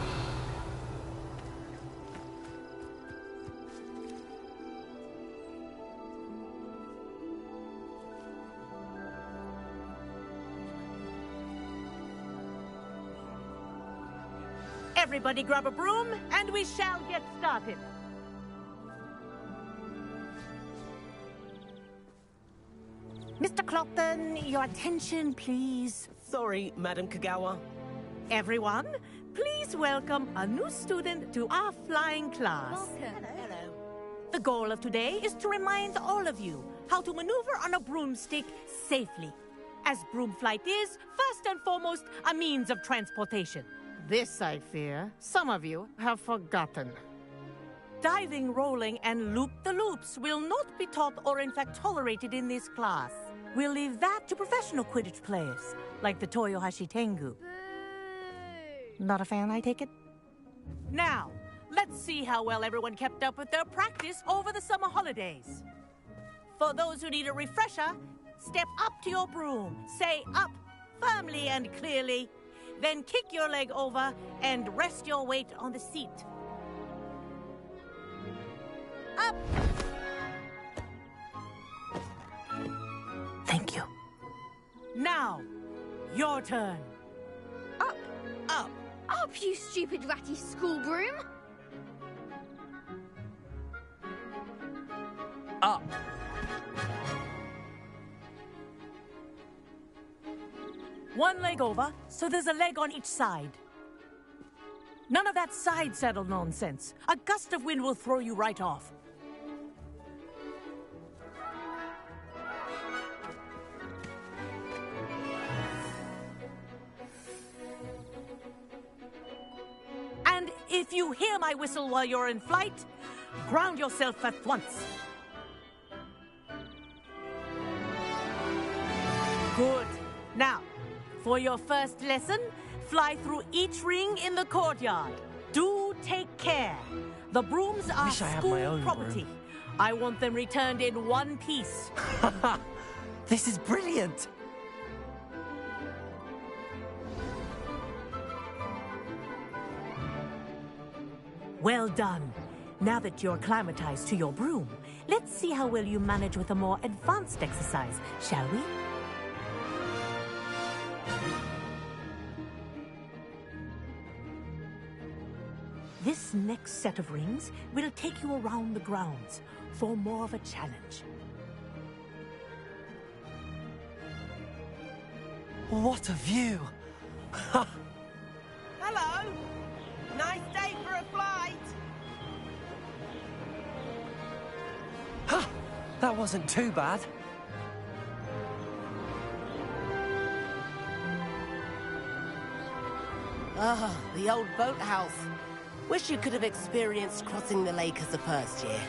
Everybody grab a broom, and we shall get started. Mr. Clopton, your attention, please. Sorry, Madam Kagawa. Everyone, please welcome a new student to our flying class. Welcome. Hello. The goal of today is to remind all of you how to maneuver on a broomstick safely, as broom flight is, first and foremost, a means of transportation. This, I fear, some of you have forgotten. Diving, rolling, and loop-the-loops will not be taught or in fact tolerated in this class. We'll leave that to professional Quidditch players, like the Toyohashi Tengu. Not a fan, I take it? Now, let's see how well everyone kept up with their practice over the summer holidays. For those who need a refresher, step up to your broom, say up firmly and clearly, then kick your leg over and rest your weight on the seat. Up! Thank you. Now, your turn. Up. Up. Up, you stupid ratty school broom. Up. One leg over, so there's a leg on each side. None of that side saddle nonsense. A gust of wind will throw you right off. And if you hear my whistle while you're in flight, ground yourself at once. Good. Now, for your first lesson, fly through each ring in the courtyard. Do take care. The brooms are Wish I had my school own property. broom. I want them returned in one piece. This is brilliant! Well done. Now that you're acclimatized to your broom, let's see how well you manage with a more advanced exercise, shall we? This next set of rings will take you around the grounds for more of a challenge. What a view! Hello. Nice day for a flight. That wasn't too bad. Ah, the old boathouse. Wish you could have experienced crossing the lake as a first year.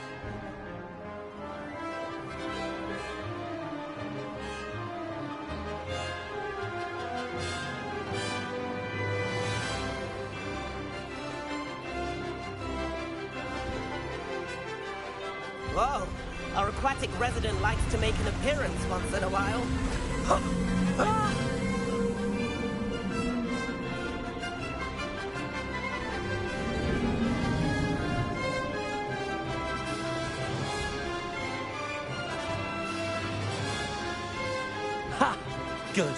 Whoa, our aquatic resident likes to make an appearance once in a while. Ha! Good.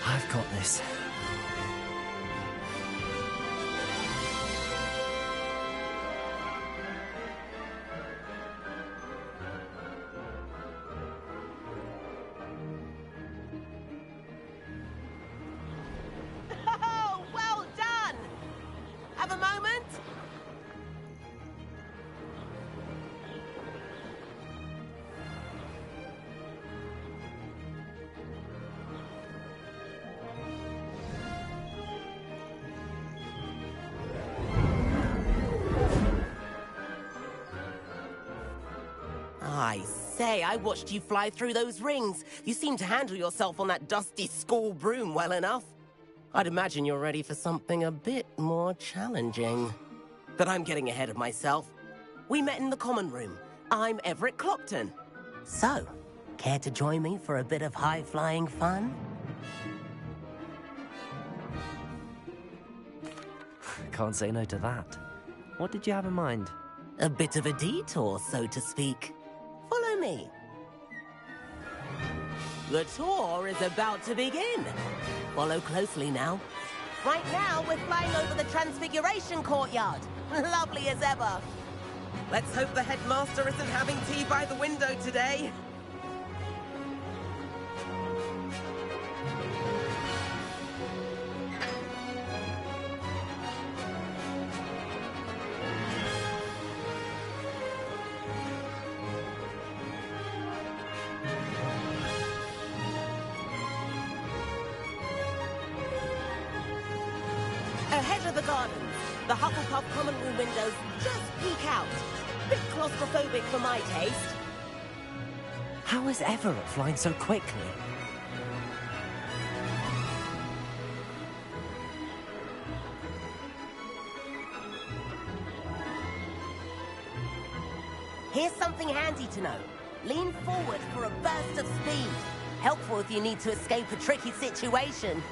I've got this. Oh, well done! Have a moment? I say, I watched you fly through those rings. You seem to handle yourself on that dusty school broom well enough. I'd imagine you're ready for something a bit more challenging. But I'm getting ahead of myself. We met in the common room. I'm Everett Clopton. So, care to join me for a bit of high-flying fun? Can't say no to that. What did you have in mind? A bit of a detour, so to speak. Follow me. The tour is about to begin. Follow closely now. Right now, we're flying over the Transfiguration Courtyard. Lovely as ever. Let's hope the headmaster isn't having tea by the window today. Ahead of the gardens, the Hufflepuff common room windows just peek out. Bit claustrophobic for my taste. How is Everett flying so quickly? Here's something handy to know. Lean forward for a burst of speed. Helpful if you need to escape a tricky situation.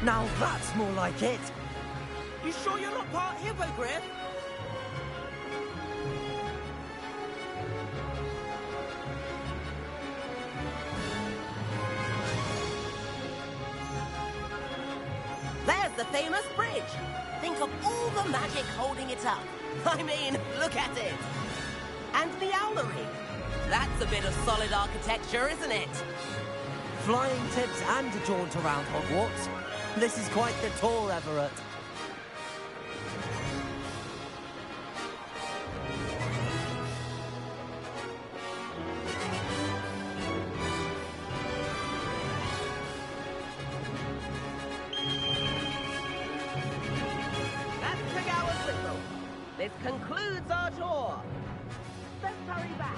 Now that's more like it. You sure you're not part hippogriff? There's the famous bridge. Think of all the magic holding it up. I mean, look at it. And the owlery. That's a bit of solid architecture, isn't it? Flying tips and a jaunt around Hogwarts. This is quite the tour, Everett. That's Tagawa's whistle. This concludes our tour. Let's hurry back.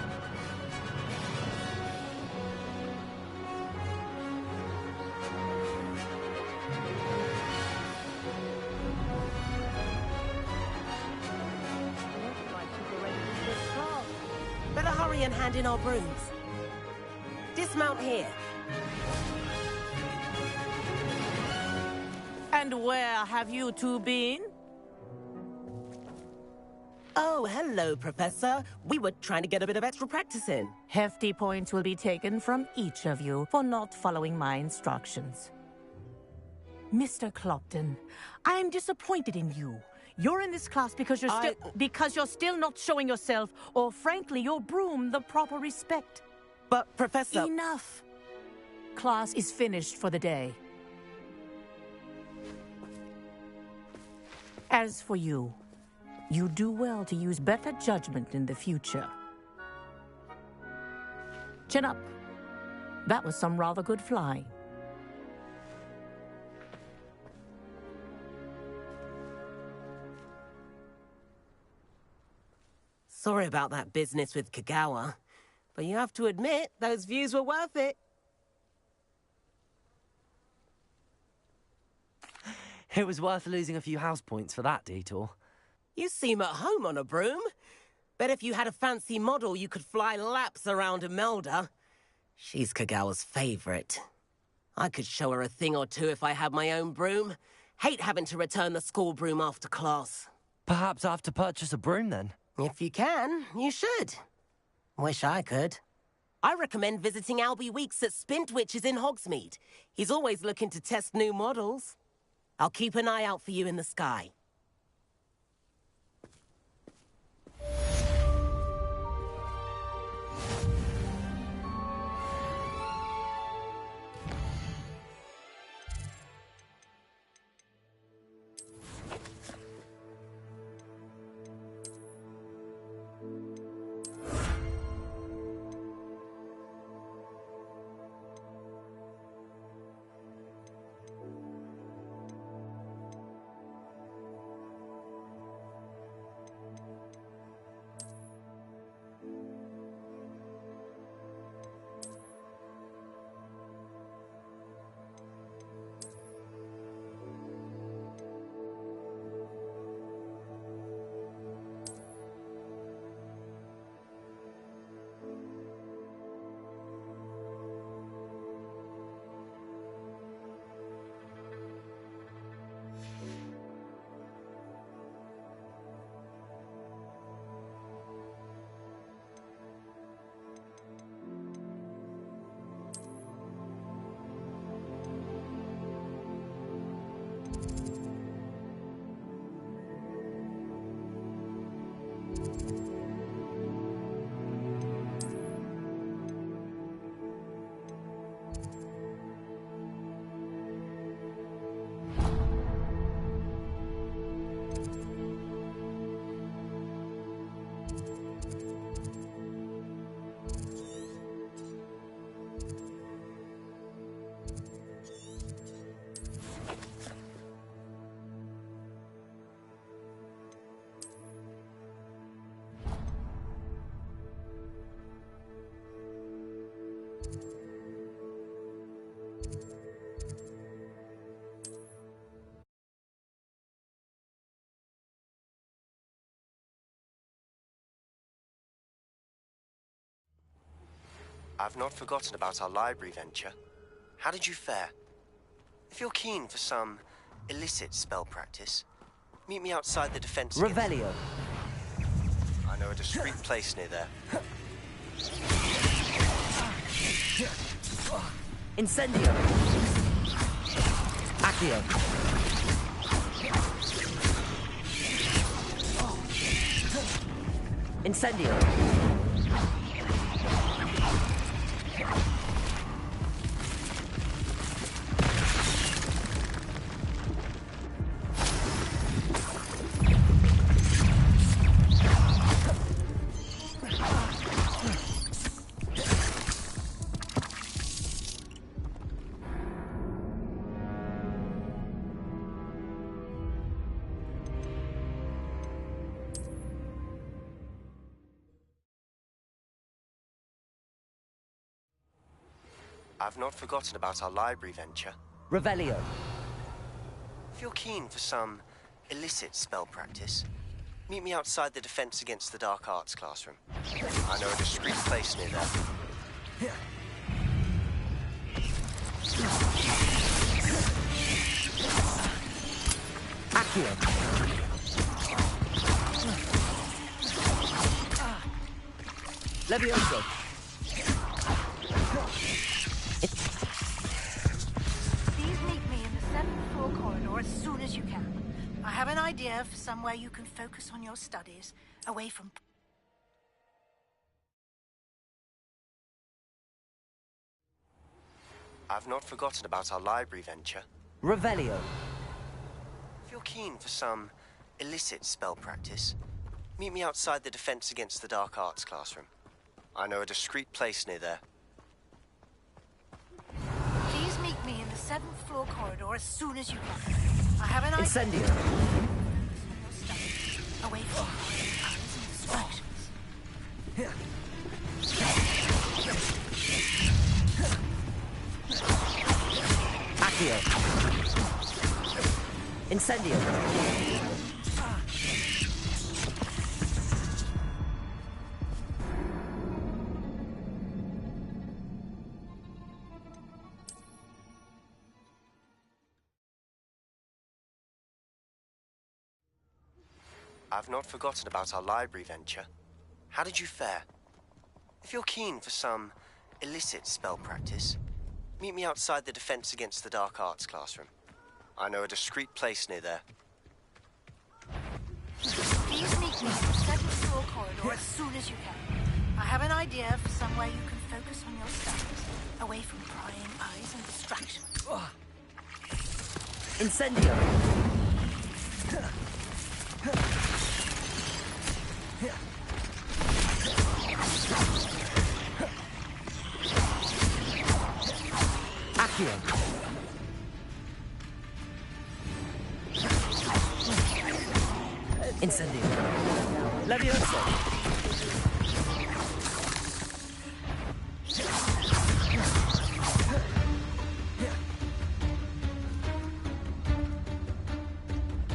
Better hurry and hand in our brooms. Dismount here. And where have you two been? Oh, hello, Professor. We were trying to get a bit of extra practice in. Hefty points will be taken from each of you for not following my instructions. Mr. Clopton, I am disappointed in you. You're in this class because you're still not showing yourself, or frankly, your broom, the proper respect. But, Professor... Enough. Class is finished for the day. As for you, you do well to use better judgment in the future. Chin up. That was some rather good flying. Sorry about that business with Kagawa, but you have to admit those views were worth it. It was worth losing a few house points for that detour. You seem at home on a broom. Bet if you had a fancy model, you could fly laps around Imelda. She's Kagawa's favorite. I could show her a thing or two if I had my own broom. Hate having to return the school broom after class. Perhaps I have to purchase a broom then? If you can, you should. Wish I could. I recommend visiting Albie Weeks at Spintwitches in Hogsmeade. He's always looking to test new models. I'll keep an eye out for you in the sky. I've not forgotten about our library venture. How did you fare? If you're keen for some illicit spell practice, meet me outside the defense. Revelio. I know a discreet place near there. Incendio. Accio. Incendio. I've not forgotten about our library venture. Revelio. If you're keen for some illicit spell practice, meet me outside the Defense Against the Dark Arts classroom. I know a discreet place near there. Accio. Levioso. Please meet me in the 7th floor corridor as soon as you can. I have an idea for somewhere you can focus on your studies, away from... I've not forgotten about our library venture. Revelio. If you're keen for some illicit spell practice, meet me outside the Defense Against the Dark Arts classroom. I know a discreet place near there. 7th floor corridor as soon as you can. I have an idea. Incendio. Away from eyes and distractions. Accio. Incendio. I've not forgotten about our library venture. How did you fare? If you're keen for some illicit spell practice, meet me outside the Defense Against the Dark Arts classroom. I know a discreet place near there. Please meet me in the 7th floor corridor as soon as you can. I have an idea for somewhere you can focus on your studies, away from prying eyes and distractions. Incendio. Accio. Incendio. Levioso.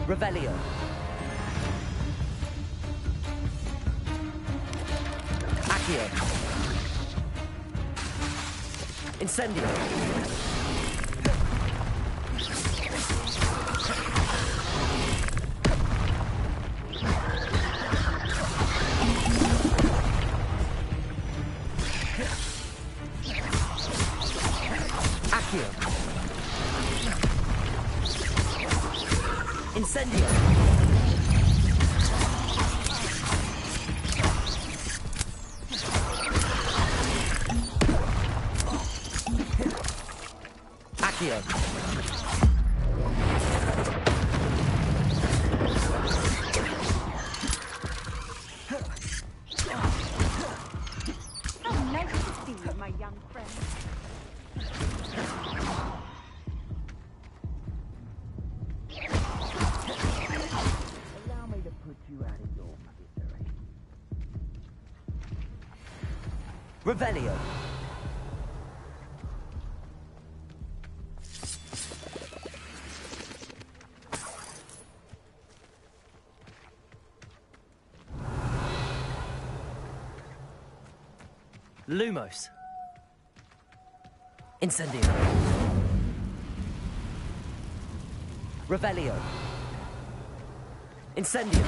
Revelio. Accio. Incendio. Accio. Incendio. Accio. How nice to see you, my young friend. Allow me to put you out of your misery. Revelio. Lumos. Incendio. Revelio. Incendio.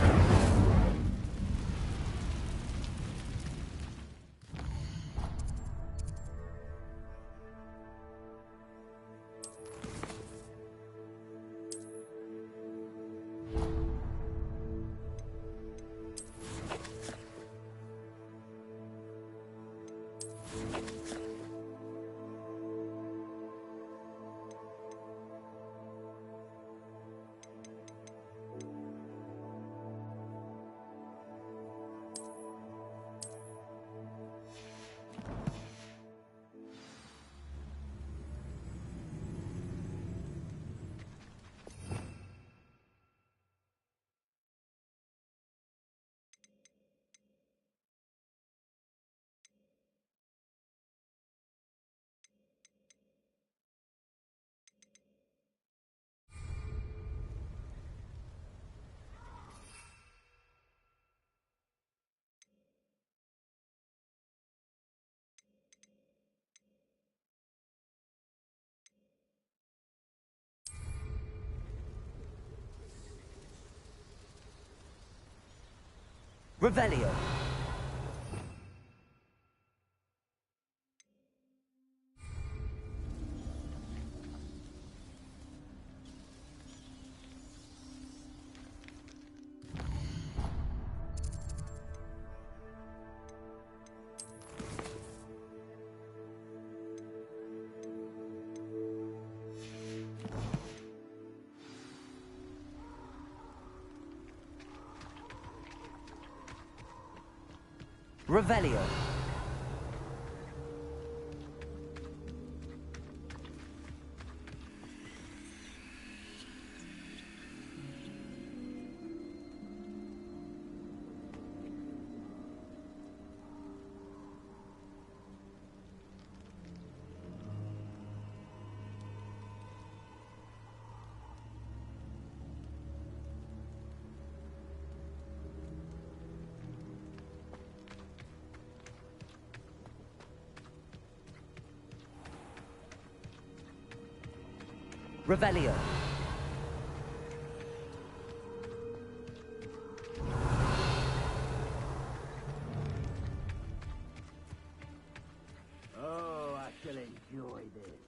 Revelio. Revelio. Revelio. Oh, I shall enjoy this.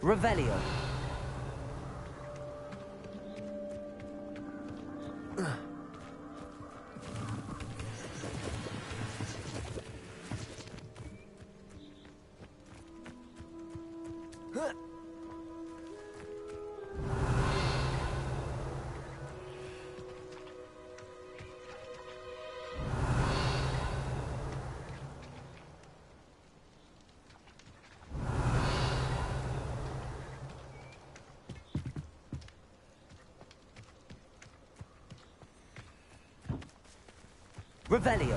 Revelio. Revelio.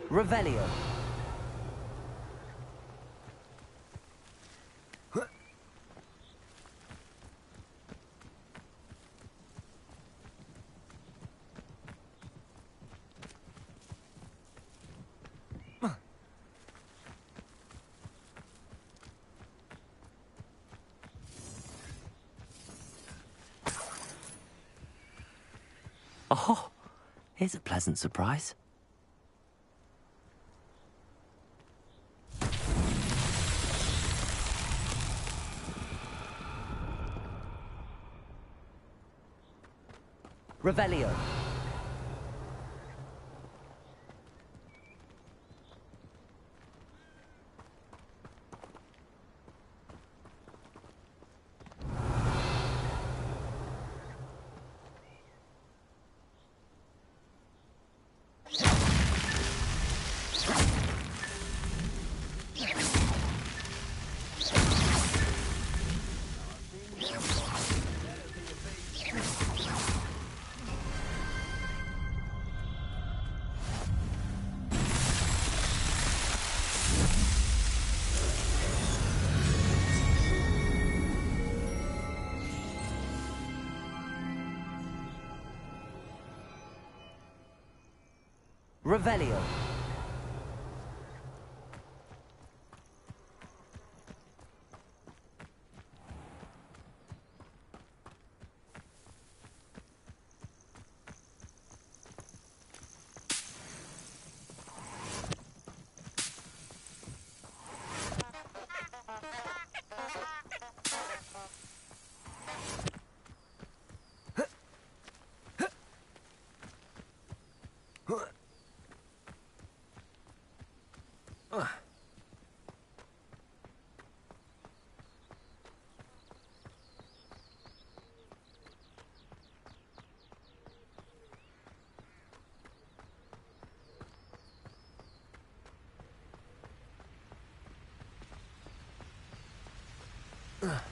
Revelio. Oh, here's a pleasant surprise. Revelio. Revelio. Ugh.